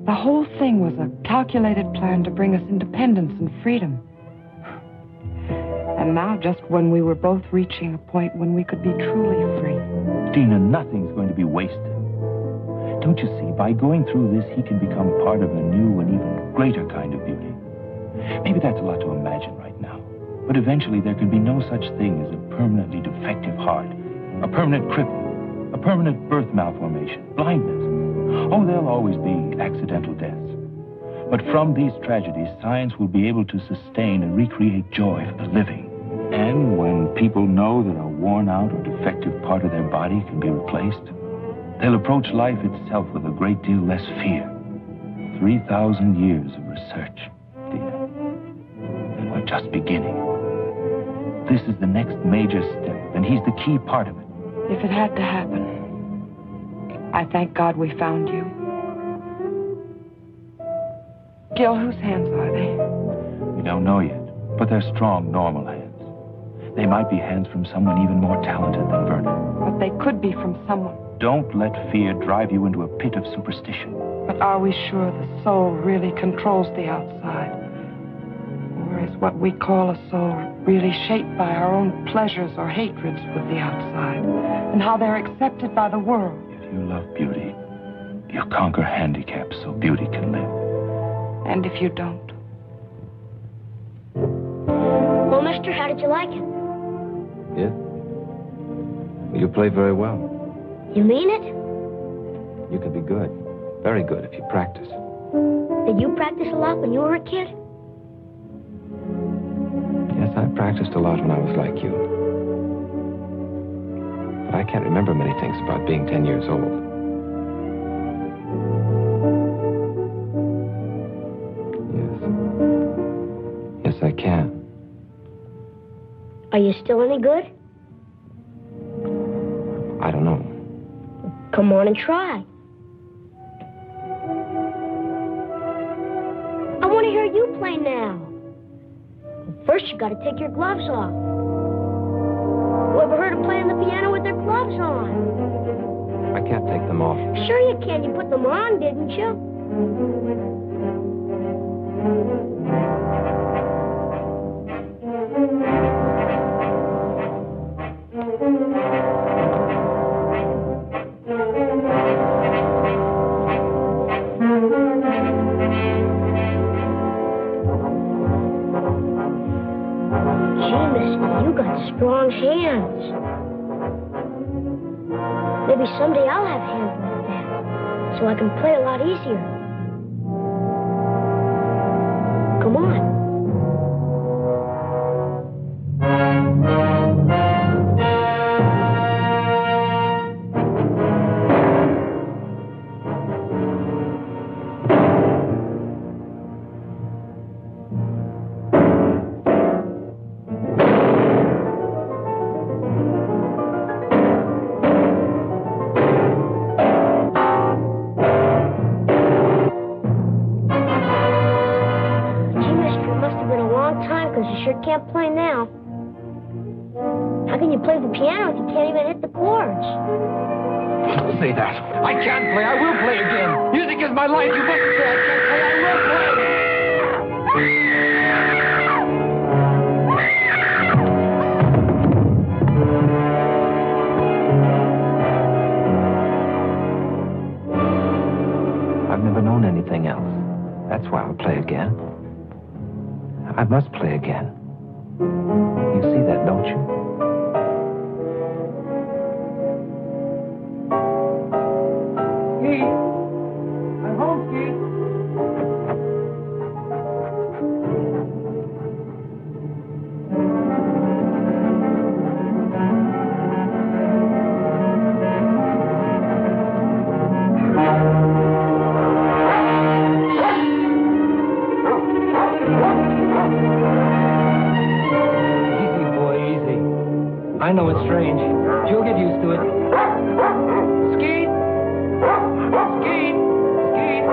F: The whole thing was a calculated plan to bring us independence and freedom. And now, just when we were both reaching a point when we could be truly free.
A: Dina, nothing's going to be wasted. Don't you see, by going through this, he can become part of a new and even greater kind of beauty. Maybe that's a lot to imagine right now. But eventually there can be no such thing as a permanently defective heart, a permanent cripple, a permanent birth malformation, blindness. Oh, there'll always be accidental deaths. But from these tragedies, science will be able to sustain and recreate joy for the living. And when people know that a worn-out or defective part of their body can be replaced, they'll approach life itself with a great deal less fear. 3,000 years of research, Dina. And we're just beginning. This is the next major step, and he's the key part of it.
F: If it had to happen, I thank God we found you. Gil, whose hands are they?
A: We don't know yet, but they're strong, normal hands. They might be hands from someone even more talented than Vernon.
F: But they could be from someone.
A: Don't let fear drive you into a pit of superstition.
F: But are we sure the soul really controls the outside? Or is what we call a soul really shaped by our own pleasures or hatreds with the outside, and how they're accepted by the world?
J: If you love beauty, you conquer handicaps so beauty can live.
F: And if you don't?
L: Well, mister, how did you like it?
D: Yeah? You play very well.
L: You mean it?
D: You can be good. Very good if you practice.
L: Did you practice a lot when you were a kid?
D: Yes, I practiced a lot when I was like you. But I can't remember many things about being 10 years old. Yes. Yes, I can.
L: Are you still any good?
D: I don't know.
L: Come on and try. I want to hear you play now. First, you got to take your gloves off. Who ever heard of playing the piano with their gloves on?
D: I can't take them off.
L: Sure you can. You put them on, didn't you? Strong hands. Maybe someday I'll have hands like that, so I can play a lot easier. Come on. Can't play now. How can you play the piano if you can't even hit the chords?
I: Don't say that. I can't play. I will play again. Music is my life. You mustn't say I can't play. I will play.
D: I've never known anything else. That's why I'll play again. I must play again. You see that, don't you?
M: Skeet! I'm home, Skeet!
G: I know it's strange. You'll get used to it.
M: Skeet! Skeet! Skeet!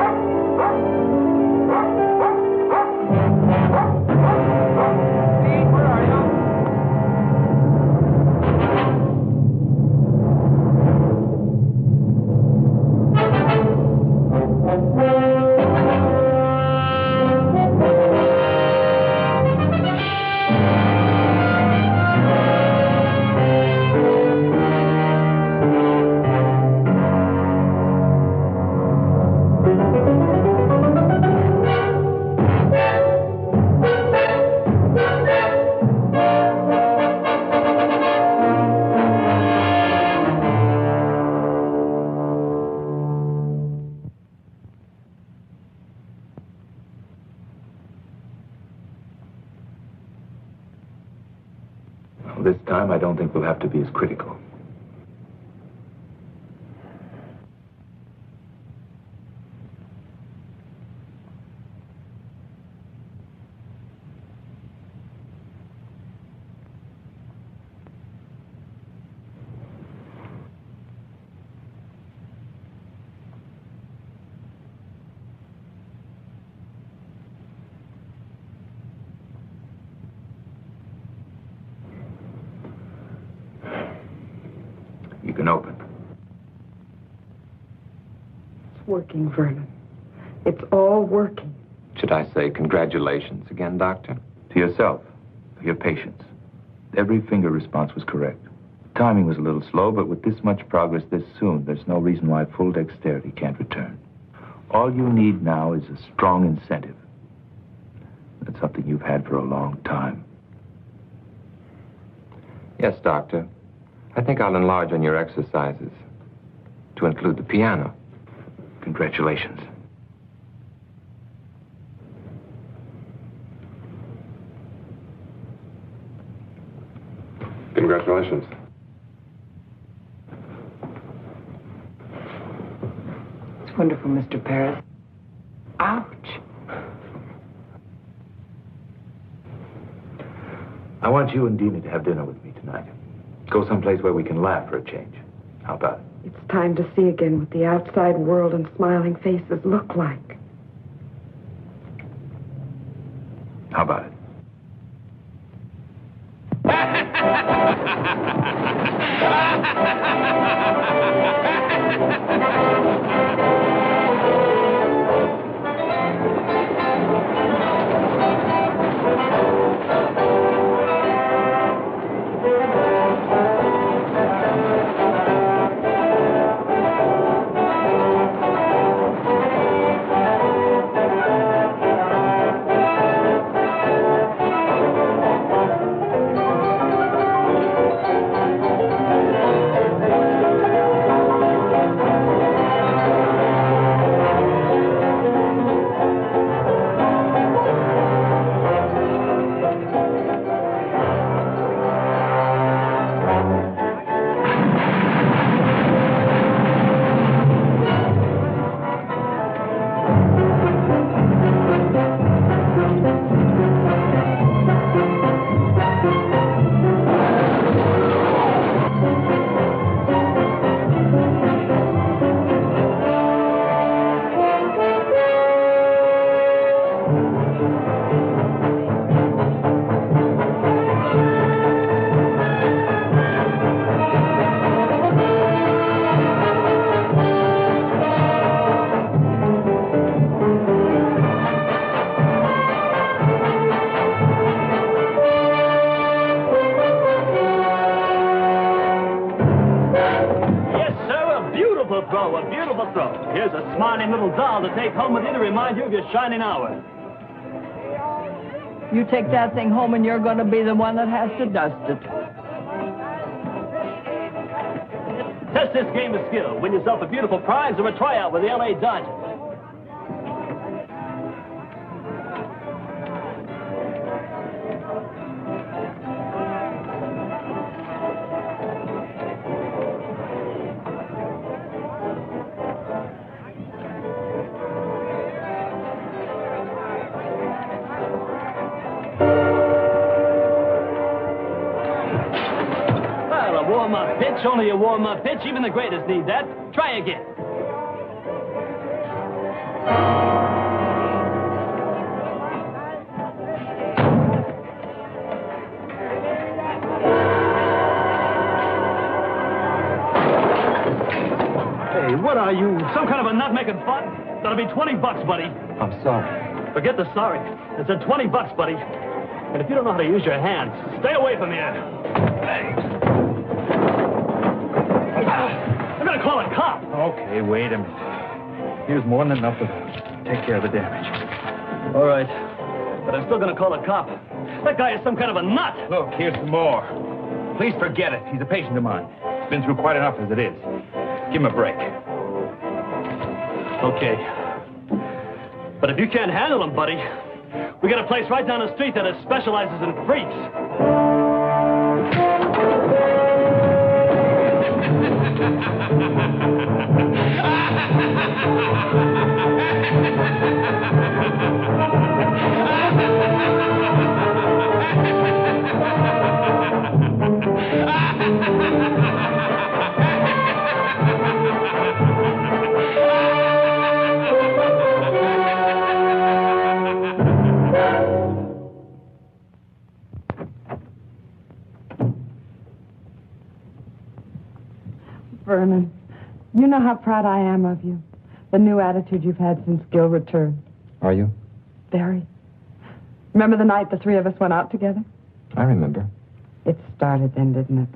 M: Skeet, where are you?
J: This time, I don't think we'll have to be as critical. You can open.
F: It's working, Vernon. It's all working.
D: Should I say congratulations again, Doctor?
A: To yourself, for your patience. Every finger response was correct. Timing was a little slow, but with this much progress this soon, there's no reason why full dexterity can't return. All you need now is a strong incentive. That's something you've had for a long time.
D: Yes, Doctor. I think I'll enlarge on your exercises to include the piano.
A: Congratulations.
K: Congratulations.
F: It's wonderful, Mr. Paris. Ouch.
A: I want you and Dina to have dinner with me tonight. Go someplace where we can laugh for a change. How about it?
F: It's time to see again what the outside world and smiling faces look like.
A: How about it?
N: Here's a smiling little doll to take home with you to remind you of your shining hour.
O: You take that thing home and you're going to be the one that has to dust it.
N: Test this game of skill. Win yourself a beautiful prize or a tryout with the L.A. Dodgers. Warm-up pitch, only a warm-up pitch. Even the greatest need that. Try again. Hey, what are you? Some kind of a nut making fun? That'll be $20, buddy.
D: I'm sorry.
N: Forget the sorry. It's a $20, buddy. And if you don't know how to use your hands, stay away from here. Hey. I'm gonna call a cop.
J: Okay, wait a minute. Here's more than enough to take care of the damage.
N: All right. But I'm still gonna call a cop. That guy is some kind of a nut.
J: Look, here's some more. Please forget it. He's a patient of mine. He's been through quite enough as it is. Give him a break.
N: Okay. But if you can't handle him, buddy, we got a place right down the street that specializes in freaks.
F: Vernon, you know how proud I am of you. the new attitude you've had since Gil returned.
D: Are you?
F: Very. Remember the night the three of us went out together?
D: I remember.
F: It started then, didn't it?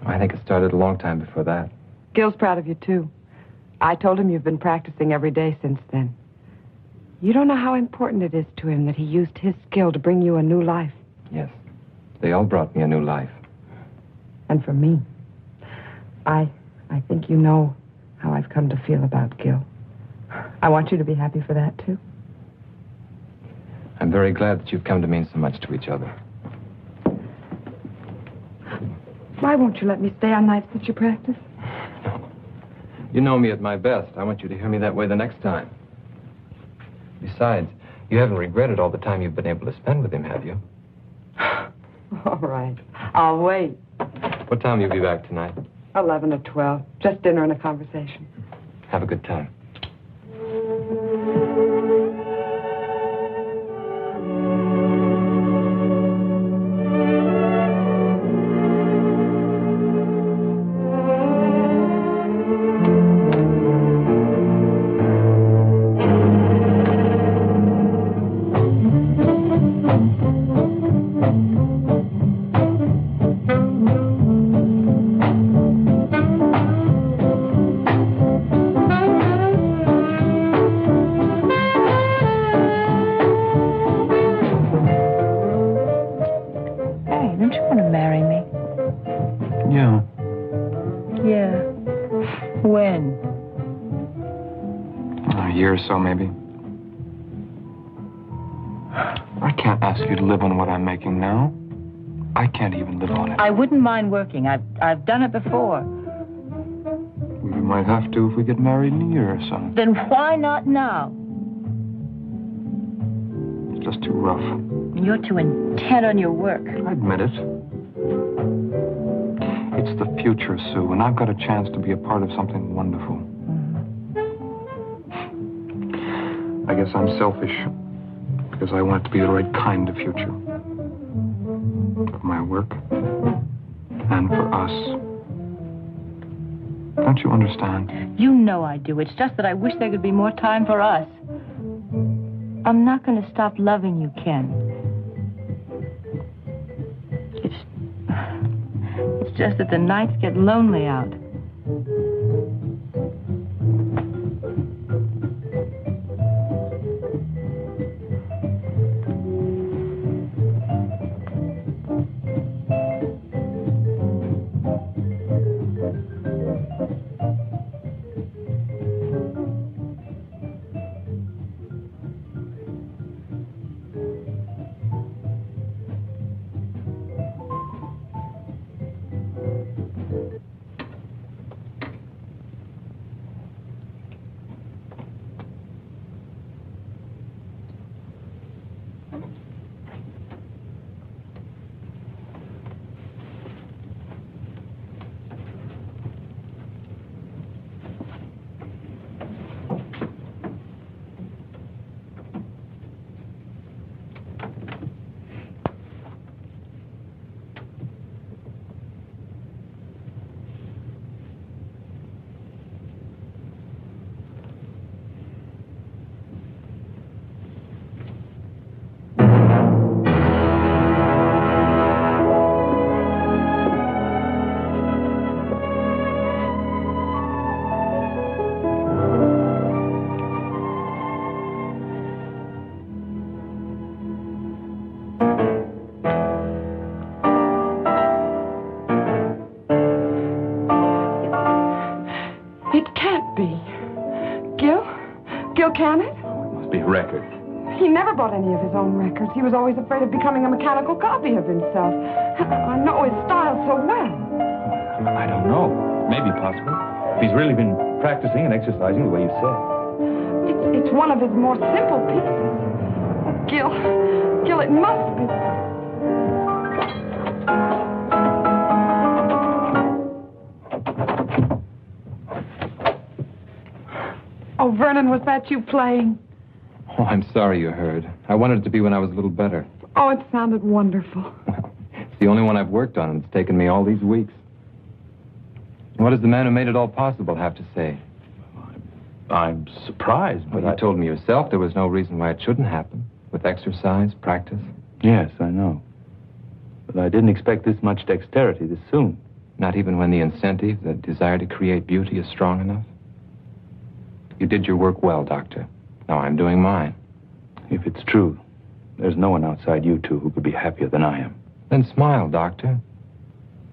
D: I think it started a long time before that.
F: Gil's proud of you, too. I told him you've been practicing every day since then. You don't know how important it is to him that he used his skill to bring you a new life.
D: Yes. They all brought me a new life.
F: And for me, I think you know how I've come to feel about Gil. I want you to be happy for that, too.
D: I'm very glad that you've come to mean so much to each other.
F: Why won't you let me stay on nights that you practice?
D: You know me at my best. I want you to hear me that way the next time. Besides, you haven't regretted all the time you've been able to spend with him, have you?
F: All right. I'll wait.
D: What time will you be back tonight?
F: 11 or 12. Just dinner and a conversation.
D: Have a good time.
K: So maybe. I can't ask you to live on what I'm making now. I can't even live on it.
O: I wouldn't mind working. I've done it before.
K: We might have to if we get married in a year or so.
O: Then why not now?
K: It's just too rough.
O: You're too intent on your work.
K: I admit it. It's the future, Sue, and I've got a chance to be a part of something wonderful. I guess I'm selfish, because I want it to be the right kind of future. For my work, and for us. Don't you understand?
O: You know I do. It's just that I wish there could be more time for us. I'm not going to stop loving you, Ken. It's just that the nights get lonely out.
F: Can it?
H: Oh, it must be a record.
F: He never bought any of his own records. He was always afraid of becoming a mechanical copy of himself. I know his style so well.
J: I don't know. Maybe possible. If he's really been practicing and exercising the way you said.
F: It's one of his more simple pieces. Gil, it must be. Oh, Vernon, was that you playing?
D: Oh, I'm sorry you heard. I wanted it to be when I was a little better.
F: Oh, it sounded wonderful.
D: Well, it's the only one I've worked on, and it's taken me all these weeks. What does the man who made it all possible have to say?
J: I'm surprised, but
D: Well, you told me yourself there was no reason why it shouldn't happen. With exercise, practice.
J: Yes, I know. But I didn't expect this much dexterity this soon.
D: Not even when the incentive, the desire to create beauty, is strong enough? You did your work well, Doctor. Now I'm doing mine.
J: If it's true, there's no one outside you two who could be happier than I am.
D: Then smile, Doctor.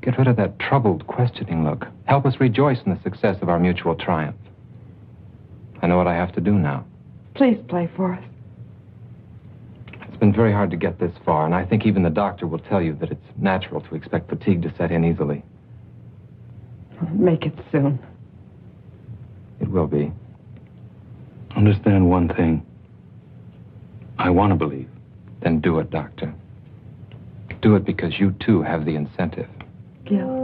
D: Get rid of that troubled, questioning look. Help us rejoice in the success of our mutual triumph. I know what I have to do now.
F: Please play for us.
D: It's been very hard to get this far, and I think even the doctor will tell you that it's natural to expect fatigue to set in easily.
F: Make it soon.
D: It will be.
J: Understand one thing. I want to believe.
D: Then do it, Doctor. Do it because you, too, have the incentive.
F: Gil.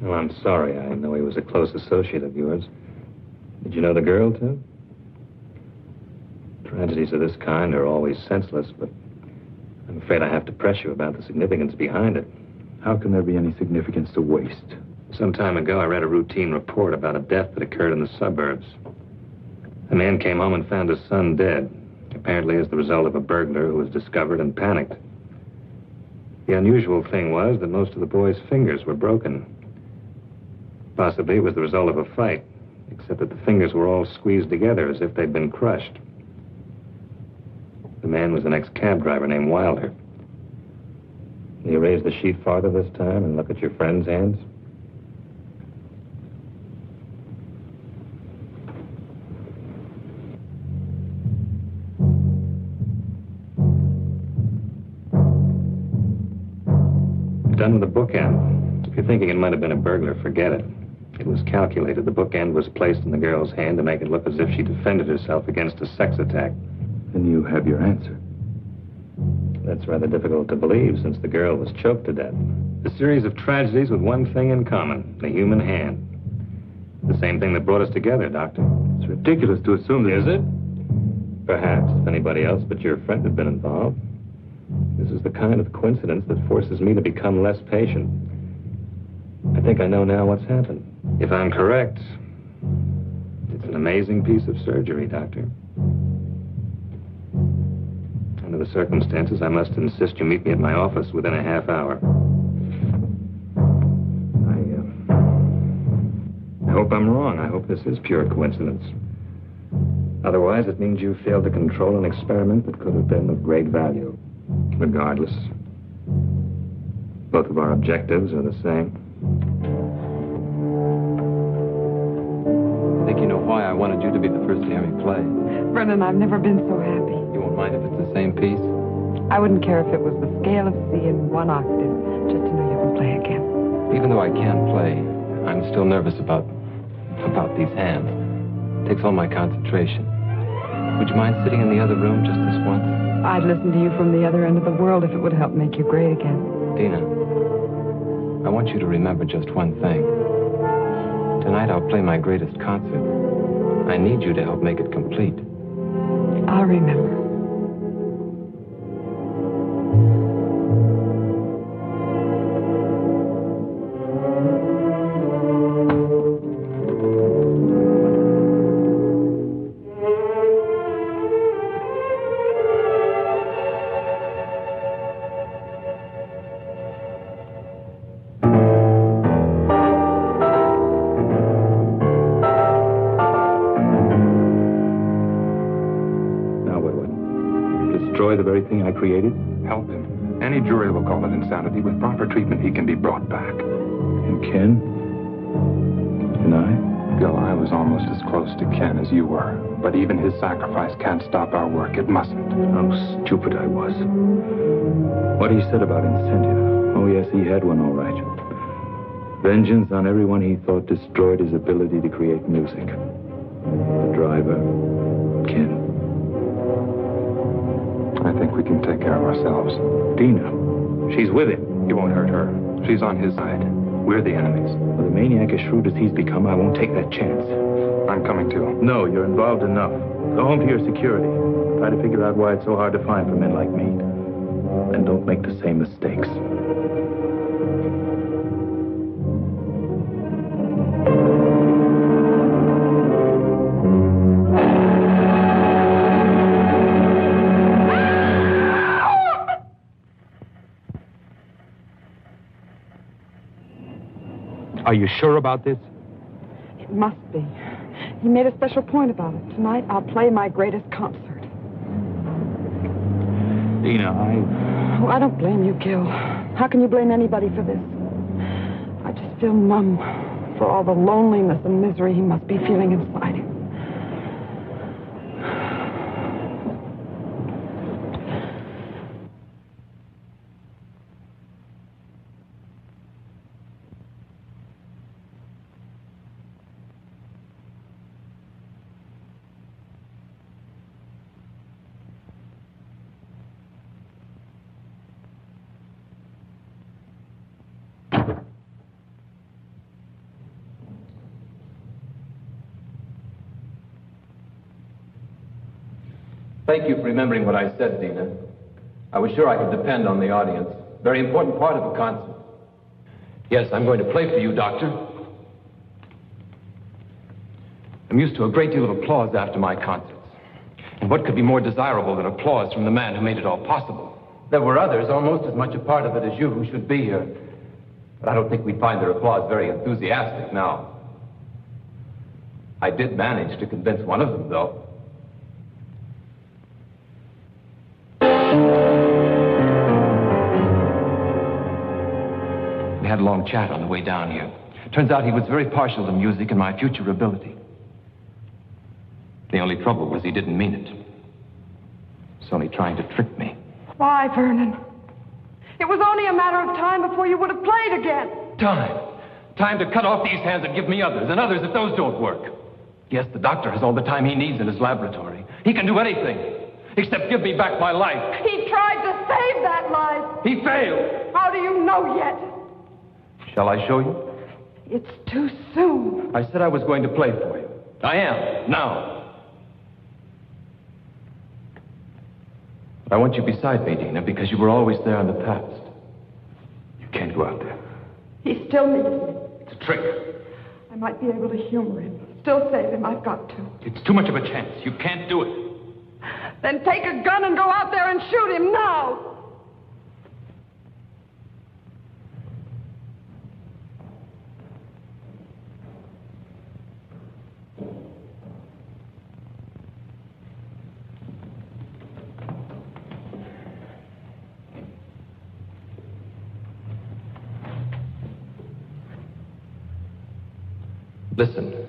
B: Well, I'm sorry. I know he was a close associate of yours. Did you know the girl, too? Tragedies of this kind are always senseless, but I'm afraid I have to press you about the significance behind it.
J: How can there be any significance to waste?
B: Some time ago, I read a routine report about a death that occurred in the suburbs. A man came home and found his son dead, apparently as the result of a burglar who was discovered and panicked. The unusual thing was that most of the boy's fingers were broken. Possibly it was the result of a fight, except that the fingers were all squeezed together as if they'd been crushed. The man was an ex-cab driver named Wilder. Will you raise the sheet farther this time and look at your friend's hands? Done with the bookend. If you're thinking it might have been a burglar, forget it. It was calculated. The bookend was placed in the girl's hand to make it look as if she defended herself against a sex attack.
J: Then you have your answer.
B: That's rather difficult to believe, since the girl was choked to death. A series of tragedies with one thing in common, the human hand. The same thing that brought us together, Doctor.
J: It's ridiculous to assume that...
B: Is it? Perhaps, if anybody else but your friend had been involved. This is the kind of coincidence that forces me to become less patient. I think I know now what's happened. If I'm correct, it's an amazing piece of surgery, Doctor. Under the circumstances, I must insist you meet me at my office within a half hour. I hope I'm wrong. I hope this is pure coincidence. Otherwise, it means you failed to control an experiment that could have been of great value. Regardless, both of our objectives are the same.
D: I think you know why I wanted you to be the first to hear me play.
F: Brennan, I've never been so happy.
D: You won't mind if it's the same piece?
F: I wouldn't care if it was the scale of C in one octave, just to know you can play again.
D: Even though I can play, I'm still nervous about these hands. It takes all my concentration. Would you mind sitting in the other room just this once?
F: I'd listen to you from the other end of the world if it would help make you great again.
D: Dina, I want you to remember just one thing. Tonight I'll play my greatest concert. I need you to help make it complete.
F: I'll remember.
J: The very thing I created?
K: Help him. Any jury will call it insanity. With proper treatment, he can be brought back.
J: And Ken? Can I?
K: Gil, I was almost as close to Ken as you were. But even his sacrifice can't stop our work. It mustn't.
J: How stupid I was. What he said about incentive. Oh, yes, he had one, all right. Vengeance on everyone he thought destroyed his ability to create music. The driver, Ken.
K: I think we can take care of ourselves.
J: Dina, she's with him.
K: He won't hurt her. She's on his side. We're the enemies.
J: With a maniac as shrewd as he's become, I won't take that chance.
K: I'm coming too.
J: No, you're involved enough. Go home to your security. Try to figure out why it's so hard to find for men like me. And don't make the same mistakes.
K: Are you sure about this?
F: It must be. He made a special point about it. Tonight, I'll play my greatest concert.
J: Dina,
F: Oh, I don't blame you, Gil. How can you blame anybody for this? I just feel numb for all the loneliness and misery he must be feeling inside him.
I: Thank you for remembering what I said, Dina. I was sure I could depend on the audience. Very important part of a concert. Yes, I'm going to play for you, Doctor. I'm used to a great deal of applause after my concerts. And what could be more desirable than applause from the man who made it all possible? There were others, almost as much a part of it as you, who should be here. But I don't think we'd find their applause very enthusiastic now. I did manage to convince one of them, though. We had a long chat on the way down here. Turns out he was very partial to music and my future ability. The only trouble was he didn't mean it. He was only trying to trick me.
F: Why, Vernon? It was only a matter of time before you would have played again.
I: Time to cut off these hands and give me others, and others if those don't work. Yes, the doctor has all the time he needs in his laboratory. He can do anything, except give me back my life.
F: He tried to save that life.
I: He failed.
F: How do you know yet?
I: Shall I show you?
F: It's too soon.
I: I said I was going to play for you. I am, now. I want you beside me, Dina, because you were always there in the past. You can't go out there.
F: He still needs me.
I: It's a trick.
F: I might be able to humor him. Still save him. I've got to.
I: It's too much of a chance. You can't do it.
F: Then take a gun and go out there and shoot him now. Listen.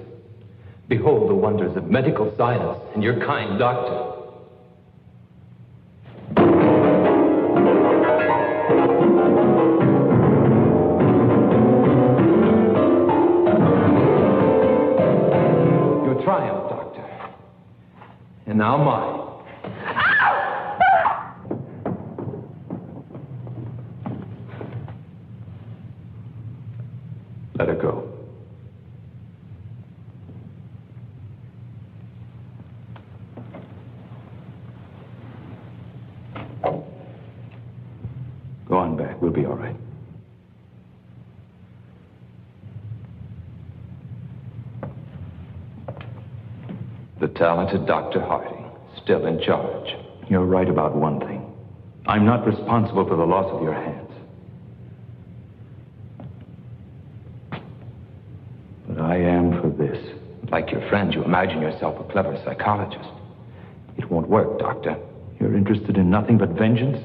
F: Behold the wonders of medical science and your kind doctor. Your triumph, Doctor. And now mine. Let her go.
J: Go on back. We'll be all right.
I: The talented Dr. Harding, still in charge.
J: You're right about one thing. I'm not responsible for the loss of your hands. But I am for this.
I: Like your friend, you imagine yourself a clever psychologist. It won't work, Doctor.
J: You're interested in nothing but vengeance?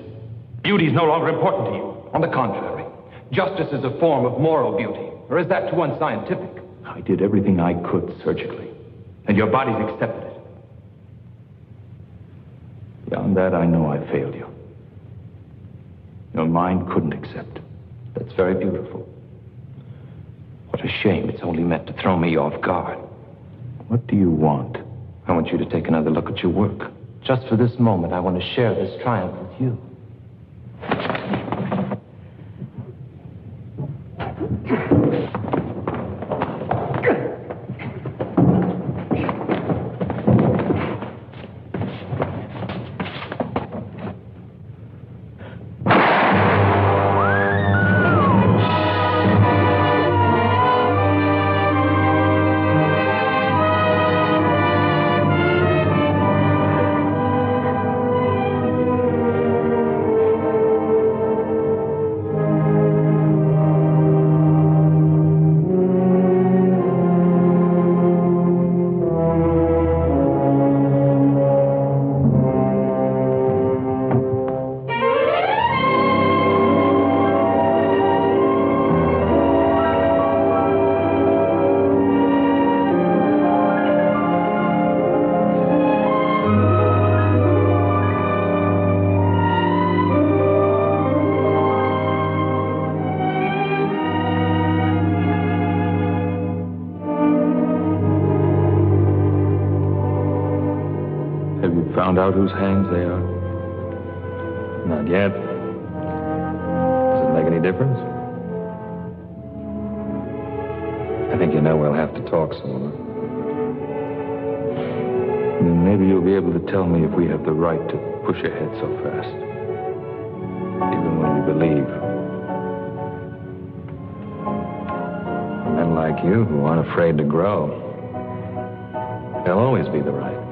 I: Beauty is no longer important to you. On the contrary, justice is a form of moral beauty. Or is that too unscientific?
J: I did everything I could surgically, and your body's accepted it. Beyond that, I know I failed you. Your mind couldn't accept.
I: That's very beautiful. What a shame it's only meant to throw me off guard.
J: What do you want?
I: I want you to take another look at your work. Just for this moment, I want to share this triumph with you.
A: Found out whose hands they are?
B: Not yet. Does it make any difference? I think you know we'll have to talk some.
A: Then maybe you'll be able to tell me if we have the right to push ahead so fast. Even when we believe.
B: Men like you who aren't afraid to grow. They'll always be the right.